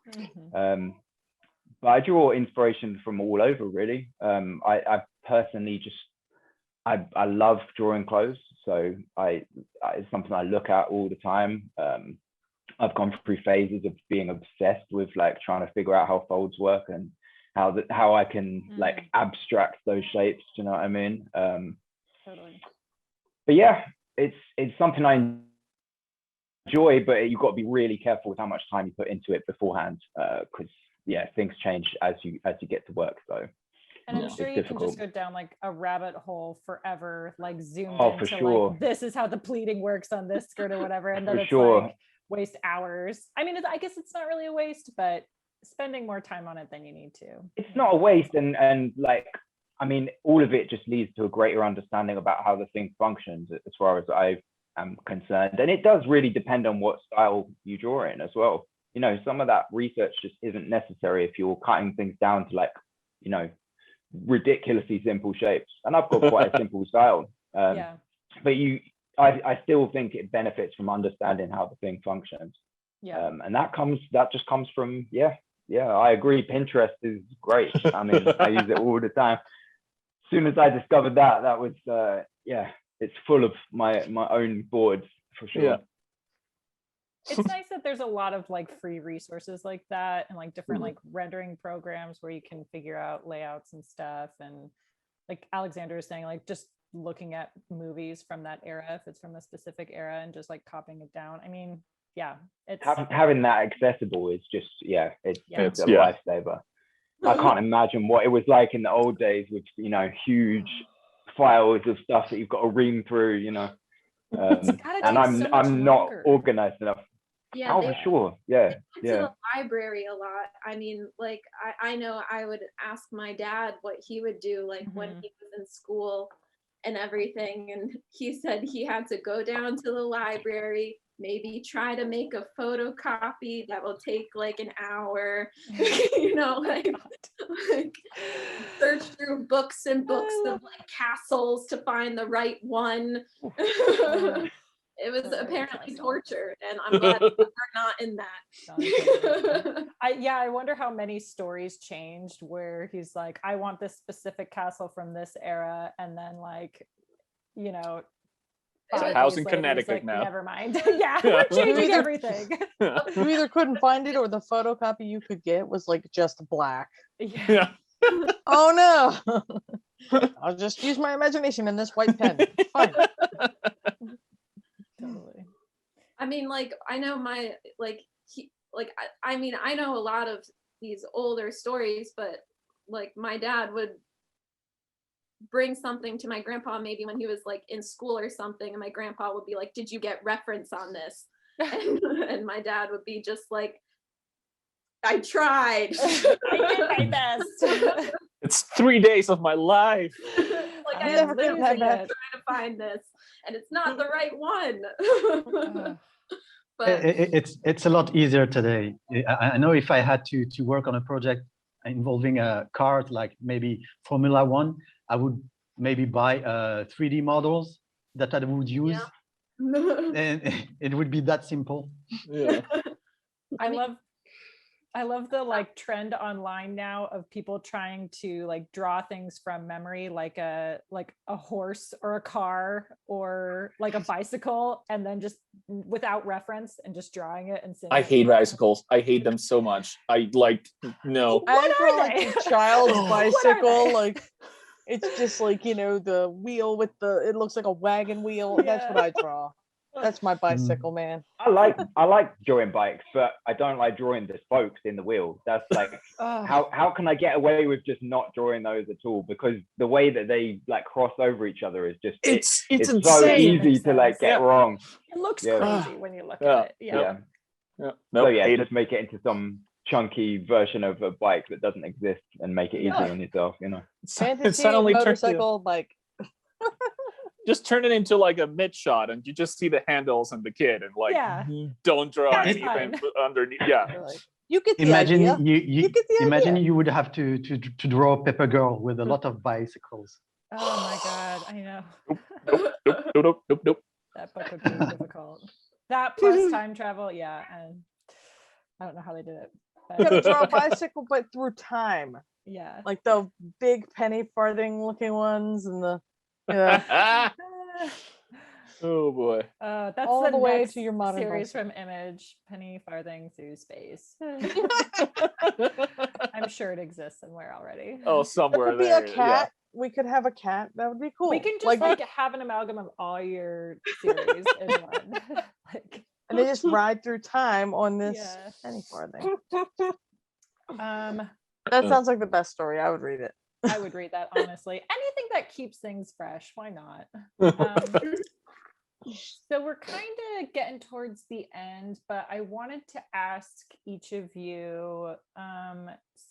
But I draw inspiration from all over, really. I personally just I love drawing clothes, so it's something I look at all the time. I've gone through phases of being obsessed with like trying to figure out how folds work and how I can like abstract those shapes. Do you know what I mean? Totally. But yeah, it's something I enjoy, but you've got to be really careful with how much time you put into it beforehand, because things change as you get to work. So. And I'm sure you can just go down like a rabbit hole forever, like zoomed for into sure. like, this is how the pleating works on this skirt or whatever. And then it's like waste hours. I mean, I guess it's not really a waste, but spending more time on it than you need to. It's not a waste. And like, I mean, all of it just leads to a greater understanding about how the thing functions as far as I am concerned. And it does really depend on what style you draw in as well. You know, some of that research just isn't necessary if you're cutting things down to like, you know, ridiculously simple shapes. And I've got quite a simple style. But I still think it benefits from understanding how the thing functions. And that just comes from I agree, Pinterest is great. I mean, I use it all the time. As soon as I discovered that was it's full of my own boards for sure. It's nice that there's a lot of like free resources like that, and like different like rendering programs where you can figure out layouts and stuff. And like Alexander is saying, like just looking at movies from that era, if it's from a specific era, and just like copying it down. I mean, it's having that accessible is just it's a lifesaver. I can't imagine what it was like in the old days with, you know, huge files of stuff that you've got to ream through, you know. And I'm not organized enough. For sure. To the library a lot. I mean, like I know I would ask my dad what he would do, like when he was in school and everything, and he said he had to go down to the library, maybe try to make a photocopy that will take like an hour, you know, like search through books and books of like castles to find the right one. It was apparently torture, and I'm glad we're not in that. I wonder how many stories changed where he's like, I want this specific castle from this era, and then like, you know, it's a house in Connecticut like, now. Never mind. We're changing everything. You either couldn't find it, or the photocopy you could get was like just black. Oh no! I'll just use my imagination in this white pen. Fine. Totally. I mean, like I know I mean, I know a lot of these older stories, but like my dad would bring something to my grandpa maybe when he was like in school or something, and my grandpa would be like, did you get reference on this? And my dad would be just like, I tried. I did my best. It's 3 days of my life. Like I am literally trying to find this, and it's not the right one. But it's a lot easier today. I know if I had to work on a project involving a car, like maybe Formula One, I would maybe buy 3D models that I would use, and it would be that simple. I love the like trend online now of people trying to like draw things from memory, like a horse or a car or like a bicycle, and then just without reference and just drawing it and sending I hate bicycles. I hate them so much. I no. I draw like a child's bicycle, like it's just like, you know, the wheel with it looks like a wagon wheel. That's what I draw. That's my bicycle, man. I like drawing bikes, but I don't like drawing the spokes in the wheel. That's like how can I get away with just not drawing those at all? Because the way that they like cross over each other is just it's so easy to like get wrong. It looks crazy when you look at it. So just make it into some chunky version of a bike that doesn't exist and make it easy on yourself, you know. Fantasy motorcycle bike. Just turn it into like a mid shot, and you just see the handles and the kid, and like don't draw anything underneath. You get the Imagine idea. you get the imagine idea. you would have to draw a paper girl with a lot of bicycles. Oh my God, I know. Nope. That book would be difficult. That plus time travel, yeah. And I don't know how they did it. You gotta But draw a bicycle, but through time. yeah. Like the big penny farthing looking ones and the Oh boy. That's all the way next to your modern series bicycle. from Image, Penny Farthing Through Space. I'm sure it exists somewhere already. Oh, That somewhere could be there. a cat. We could have a cat. That would be cool. We can just like have an amalgam of all your series in one. Like, and they just ride through time on this yeah. penny farthing. Um, That sounds like the best story. I would read it. I would read that honestly. Anything that keeps things fresh, why not? So we're kind of getting towards the end, but I wanted to ask each of you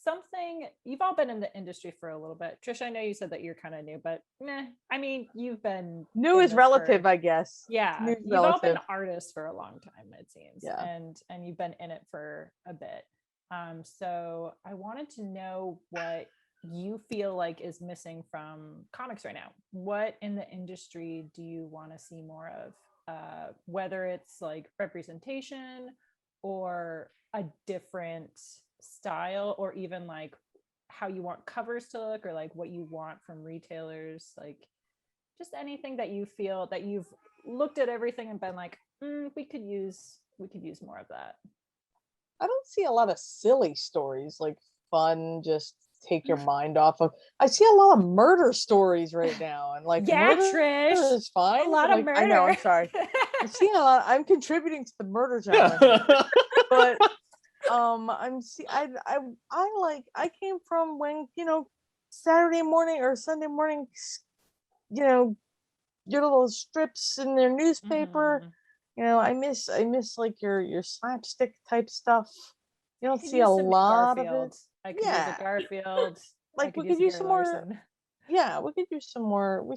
something. You've all been in the industry for a little bit. Trish, I know you said that you're kind of new, but I mean, you've been New is relative, I guess. Yeah, New's you've all been relative. artists for a long time, it seems. Yeah. And you've been in it for a bit. So I wanted to know what you feel like is missing from comics right now. What in the industry do you want to see more of? Whether it's like representation or a different style, or even like how you want covers to look, or like what you want from retailers, like just anything that you feel that you've looked at everything and been like, we could use more of that. I don't see a lot of silly stories, like fun, just take your mind off of. I see a lot of murder stories right now, and like murder Trish, is fine. a lot of murder. I know. I'm sorry. I'm seeing a lot. I'm contributing to the murder genre, but I came from when Saturday morning or Sunday morning, your little strips in their newspaper. I miss like your slapstick type stuff. You don't see a lot of it. I could use a Garfield. Like we could use some more. Yeah, we could use some more. We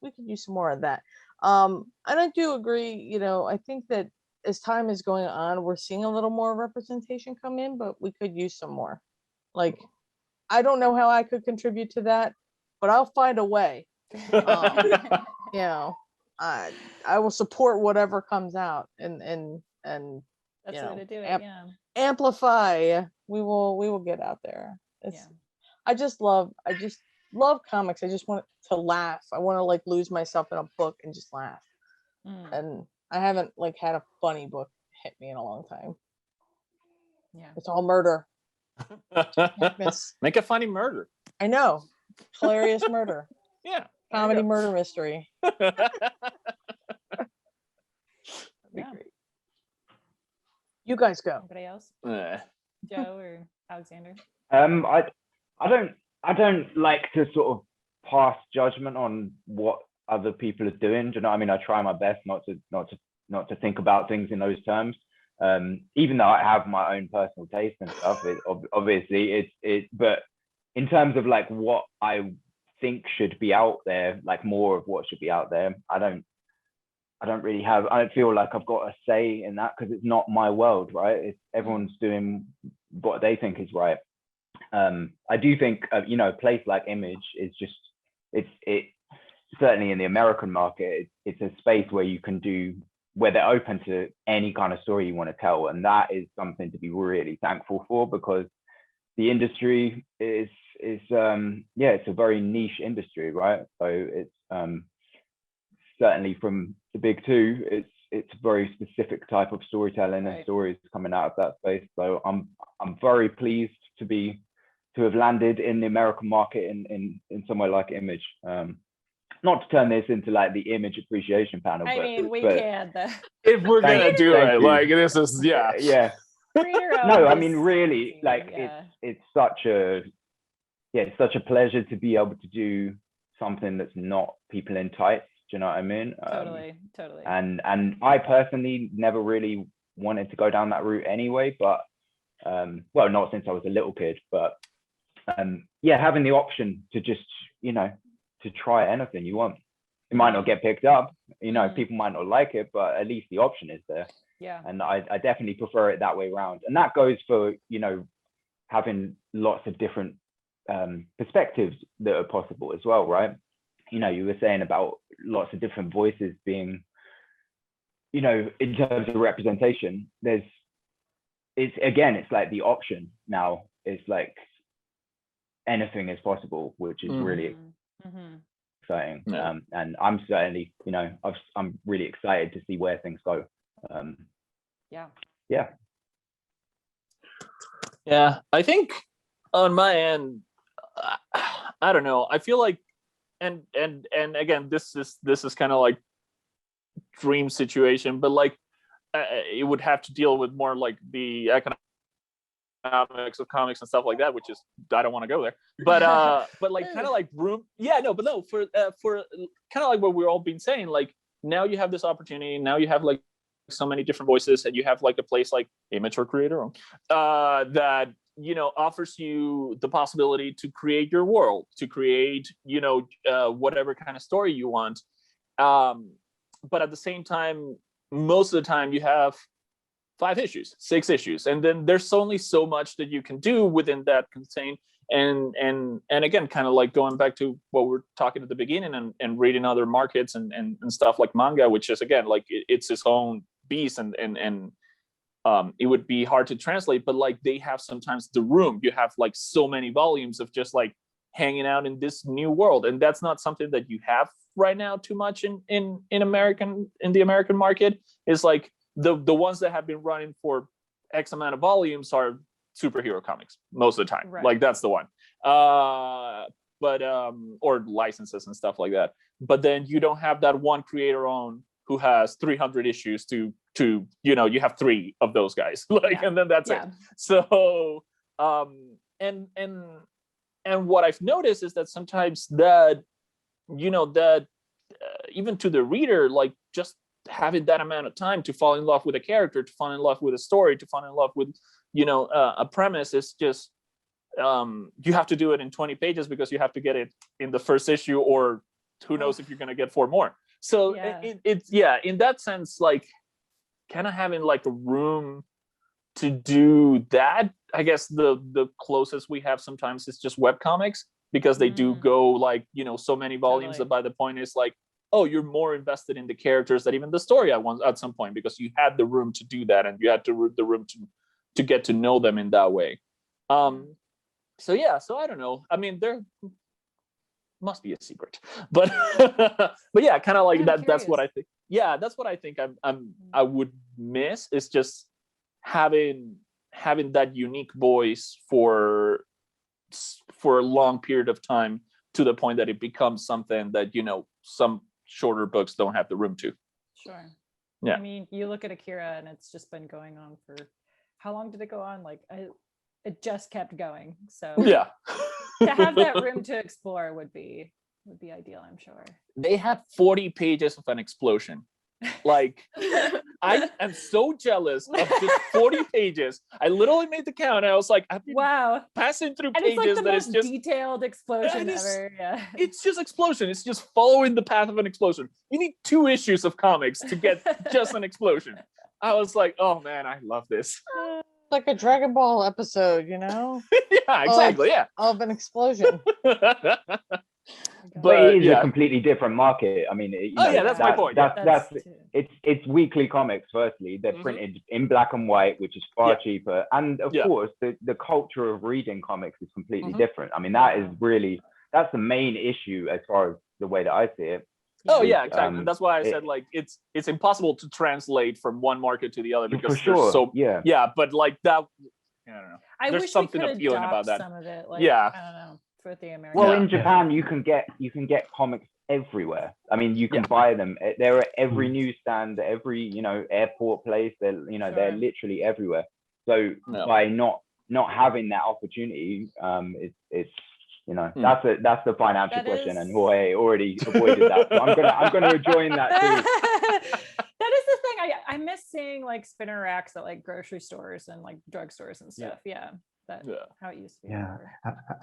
could use some more of that. And I do agree. I think that as time is going on, we're seeing a little more representation come in, but we could use some more. Like, I don't know how I could contribute to that, but I'll find a way. I will support whatever comes out and that's the way to do it. Amplify. We will get out there. I just love comics. I just want to laugh. I want to like lose myself in a book and just laugh. And I haven't like had a funny book hit me in a long time. Yeah, it's all murder. Make a funny murder. I know, hilarious murder. Yeah, comedy murder mystery. That'd be great. You guys go. Anybody else? Joe or Alexander? I don't like to sort of pass judgment on what other people are doing. Do you know what I mean? I try my best not to think about things in those terms. Even though I have my own personal taste and stuff, obviously but in terms of like what I think should be out there, like more of what should be out there, I don't feel like I've got a say in that, because it's not my world, right? Everyone's doing what they think is right. I do think a place like Image is just it certainly in the American market, it's a space where they're open to any kind of story you want to tell, and that is something to be really thankful for, because the industry is it's a very niche industry, right? So it's certainly from the big two, it's a very specific type of storytelling and stories coming out of that space. So I'm very pleased to have landed in the American market in somewhere like Image. Not to turn this into like the Image appreciation panel. I mean, we can. If we're gonna do it, like this is yeah. No, I mean really, like it's such a pleasure to be able to do something that's not people in tights. Do you know what I mean? Totally. And I personally never really wanted to go down that route anyway, but well, not since I was a little kid, but having the option to just to try anything you want. It might not get picked up, people might not like it, but at least the option is there. Yeah. And I definitely prefer it that way around. And that goes for, you know, having lots of different perspectives that are possible as well, right? You know, you were saying about lots of different voices being, you know, in terms of representation, it's like the option now. It's like anything is possible, which is really exciting. Yeah. And I'm certainly, you know, I'm really excited to see where things go. Yeah, I think on my end, I don't know. I feel like, and again, this is kind of like dream situation, but like it would have to deal with more like the economics of comics and stuff like that, which is, I don't want to go there, but like kind of like room. Yeah, no, but no, for kind of like what we're all been saying, like now you have this opportunity, now you have like so many different voices, and you have like a place like Image or Creator that, you know, offers you the possibility to create your world, to create, you know, whatever kind of story you want. But at the same time, most of the time you have 5 issues, 6 issues, and then there's only so much that you can do within that constraint. And again, kind of like going back to what we're talking at the beginning, and reading other markets and stuff like manga, which is, again, like it's its own beast, and it would be hard to translate, but like they have sometimes the room. You have like so many volumes of just like hanging out in this new world, and that's not something that you have right now too much in the American market. Is like the ones that have been running for X amount of volumes are superhero comics most of the time, right? Like that's the one, but or licenses and stuff like that. But then you don't have that one creator own who has 300 issues to you know, you have 3 of those guys, like, and then that's it. So and what I've noticed is that sometimes that, you know, that even to the reader, like just having that amount of time to fall in love with a character, to fall in love with a story, to fall in love with, you know, a premise, is just you have to do it in 20 pages because you have to get it in the first issue, or who knows if you're going to get 4 more. So it's in that sense, like kind of having like a room to do that. I guess the closest we have sometimes is just webcomics, because they do go like, you know, so many volumes that by the point is like, oh, you're more invested in the characters than even the story at some point, because you had the room to do that, and you had the room to get to know them in that way. So I don't know. I mean, there must be a secret, but but yeah, kind of like that. That's what I think. Yeah, that's what I think. I would miss, is just having that unique voice for a long period of time, to the point that it becomes something that, you know, some shorter books don't have the room to. Sure. Yeah. I mean, you look at Akira, and it's just been going on for, how long did it go on? Like, it just kept going. So yeah, to have that room to explore would be ideal, I'm sure. They have 40 pages of an explosion. Like, I am so jealous of just 40 pages. I literally made the count. I was like, I've been passing through pages, it's like the that most is just detailed explosion ever. Yeah, it's just explosion. It's just following the path of an explosion. You need 2 issues of comics to get just an explosion. I was like, oh man, I love this. Like a Dragon Ball episode, you know? Yeah, exactly. Of an explosion. But it is a completely different market. I mean, that's my point. It's weekly comics. Firstly, they're printed in black and white, which is far cheaper, and of course, the culture of reading comics is completely different. I mean, that's the main issue as far as the way that I see it. Oh yeah, exactly. And that's why I said like it's impossible to translate from one market to the other, because there's so but like that, I don't know. There's wish something we could appealing about that. Some of it, like, I don't know. For the American. Well, in Japan, you can get comics everywhere. I mean, you can buy them. They're at every newsstand, every, you know, airport place. They're, you know, they're literally everywhere. So by not having that opportunity, it's you know, that's the financial question, and Jorge already avoided that. So I'm gonna join that too. That is the thing. I miss seeing like spinner racks at like grocery stores and like drugstores and stuff. How it used to be.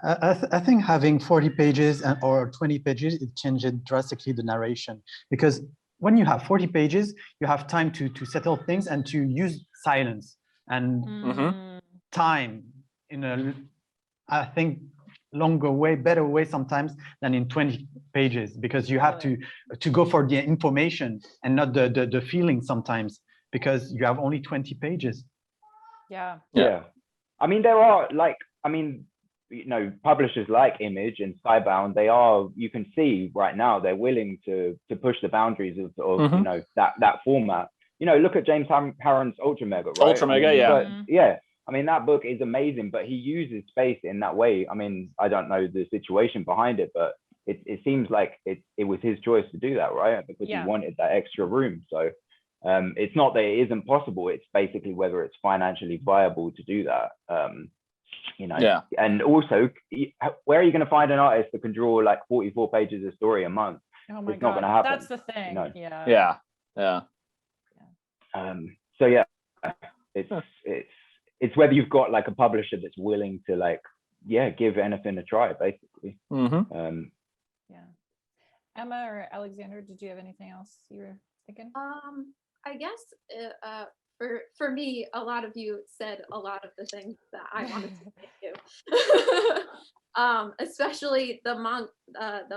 I think having 40 pages or 20 pages, it changed drastically the narration, because when you have 40 pages, you have time to settle things and to use silence and time in a, I think, longer way, better way sometimes than in 20 pages, because you have to go for the information and not the feeling sometimes, because you have only 20 pages. Yeah. I mean, there are like, I mean, you know, publishers like Image and Skybound, they are, you can see right now they're willing to push the boundaries of you know, that format. You know, look at James Harron's Ultra Mega, right? Ultra Mega, yeah. I mean, that book is amazing, but he uses space in that way. I mean, I don't know the situation behind it, but it seems like it was his choice to do that, right? Because he wanted that extra room. So it's not that it isn't possible. It's basically whether it's financially viable to do that. You know, and also, where are you going to find an artist that can draw like 44 pages of story a month? Oh my it's not God, going to happen. that's the thing. You know? So yeah, it's whether you've got like a publisher that's willing to like, give anything a try, basically. Emma or Alexander, did you have anything else you were thinking? I guess for me, a lot of you said a lot of the things that I wanted to say too. Especially the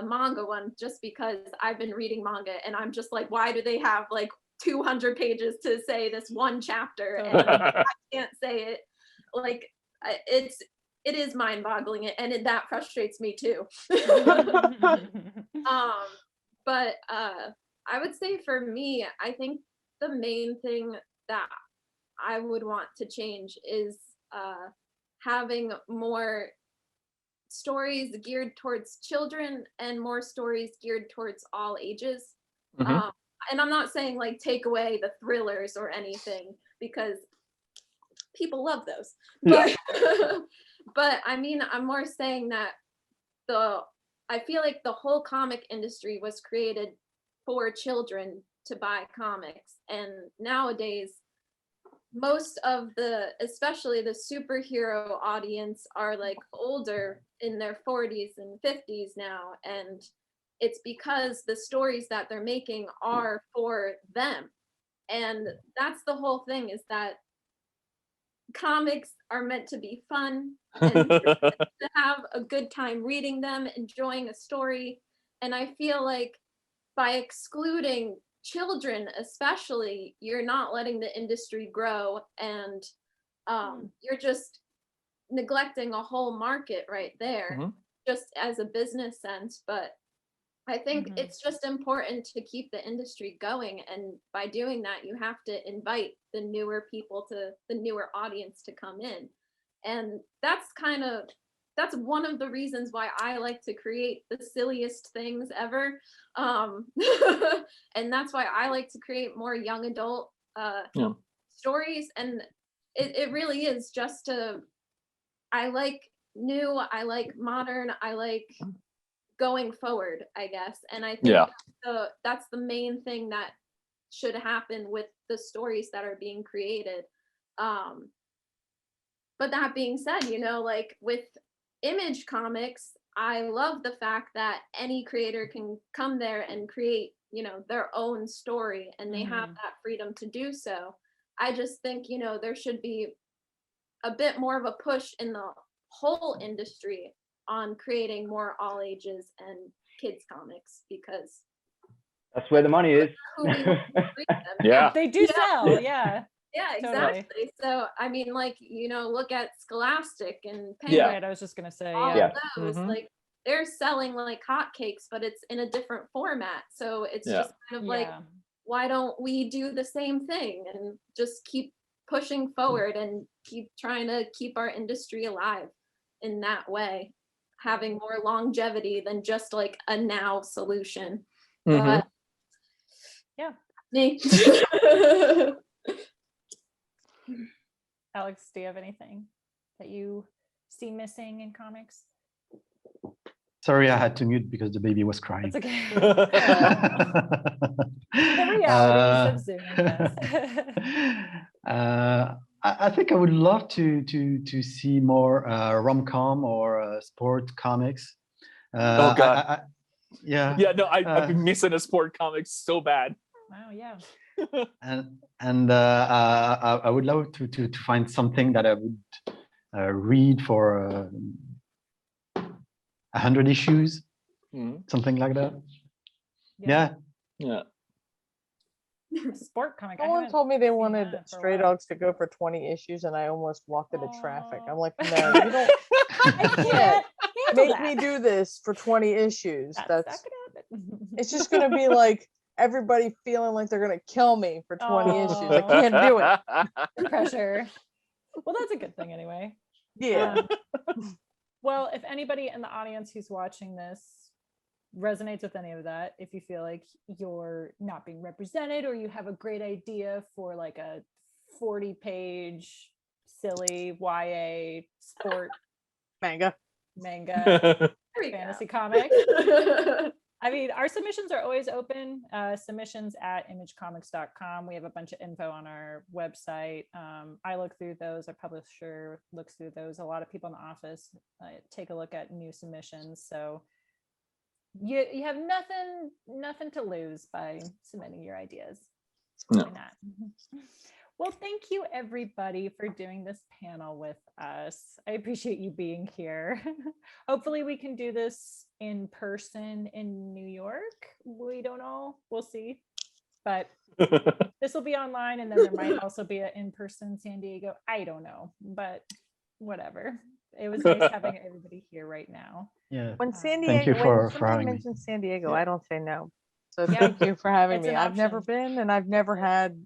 manga one, just because I've been reading manga and I'm just like, why do they have like 200 pages to say this one chapter and I can't say it? Like it is mind-boggling, and that frustrates me too. But I would say for me, I think the main thing that I would want to change is having more stories geared towards children and more stories geared towards all ages. And I'm not saying like take away the thrillers or anything, because people love those. But but I mean, I'm more saying that I feel like the whole comic industry was created for children to buy comics, and nowadays most of especially the superhero audience are like older, in their 40s and 50s now, and it's because the stories that they're making are for them. And that's the whole thing, is that comics are meant to be fun and to have a good time reading them, enjoying a story. And I feel like by excluding children especially, you're not letting the industry grow, and you're just neglecting a whole market right there, just as a business sense. But I think it's just important to keep the industry going, and by doing that, you have to invite the newer people, to the newer audience, to come in. And that's one of the reasons why I like to create the silliest things ever. And that's why I like to create more young adult stories. And it really is just I like new, I like modern, I like going forward, I guess. And I think that's the main thing that should happen with the stories that are being created. But that being said, you know, like with Image Comics, I love the fact that any creator can come there and create, you know, their own story, and they have that freedom to do so. I just think, you know, there should be a bit more of a push in the whole industry on creating more all ages and kids comics, because that's where the money is. They do sell. Yeah, exactly. Totally. So I mean, like, you know, look at Scholastic and Penguin. Yeah, right, I was just gonna say, all of those, like, they're selling like hotcakes, but it's in a different format. So it's just kind of like, why don't we do the same thing and just keep pushing forward and keep trying to keep our industry alive in that way, having more longevity than just like a now solution. But me. Alex, do you have anything that you see missing in comics? Sorry, I had to mute because the baby was crying. It's okay. The realities of Zoom. I think I would love to see more rom-com or sport comics. Oh God. No, I've been missing a sport comic so bad. Wow, yeah. And I would love to find something that I would read for 100 issues, something like that. Yeah. Sport comic. Someone told me they wanted Stray Dogs to go for 20 issues, and I almost walked into traffic. I'm like, no, you don't. I can't make me do this for 20 issues. That's it's just gonna be like everybody feeling like they're gonna kill me for 20 issues. I can't do it. The pressure. Well, that's a good thing anyway. Yeah. Well, if anybody in the audience who's watching this resonates with any of that, if you feel like you're not being represented or you have a great idea for like a 40-page silly YA sport manga fantasy comic, I mean, our submissions are always open. Submissions at imagecomics.com. We have a bunch of info on our website. I look through those. Our publisher looks through those. A lot of people in the office take a look at new submissions. So you have nothing to lose by submitting your ideas. Why not? Well, thank you everybody for doing this panel with us. I appreciate you being here. Hopefully we can do this in person in New York. We don't know, we'll see. But this will be online, and then there might also be an in-person San Diego. I don't know, but whatever. It was nice having everybody here right now. Yeah. When San Diego, thank you for somebody having me. mentions San Diego, I don't say no. So thank you for having It's me. an I've never option. been, and I've never had,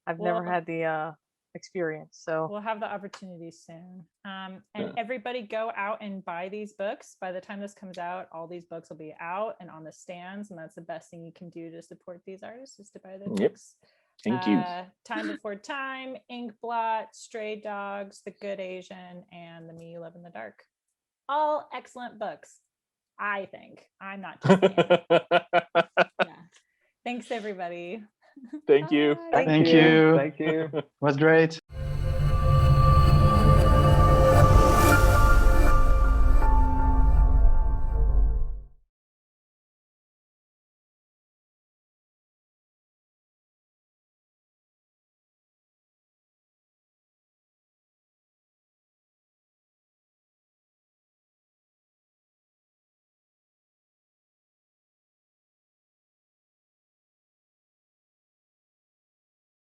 I've never Well- had the experience. So We'll have the opportunity soon. And everybody go out and buy these books. By the time this comes out, all these books will be out and on the stands, and that's the best thing you can do to support these artists, is to buy their books. Thank you. Time Before Time, Inkblot, Stray Dogs, The Good Asian, and The Me You Love in the Dark. All excellent books, I think. I'm not just saying. Yeah. Thanks everybody. Thank you. Bye. Thank you. Thank you. It was great.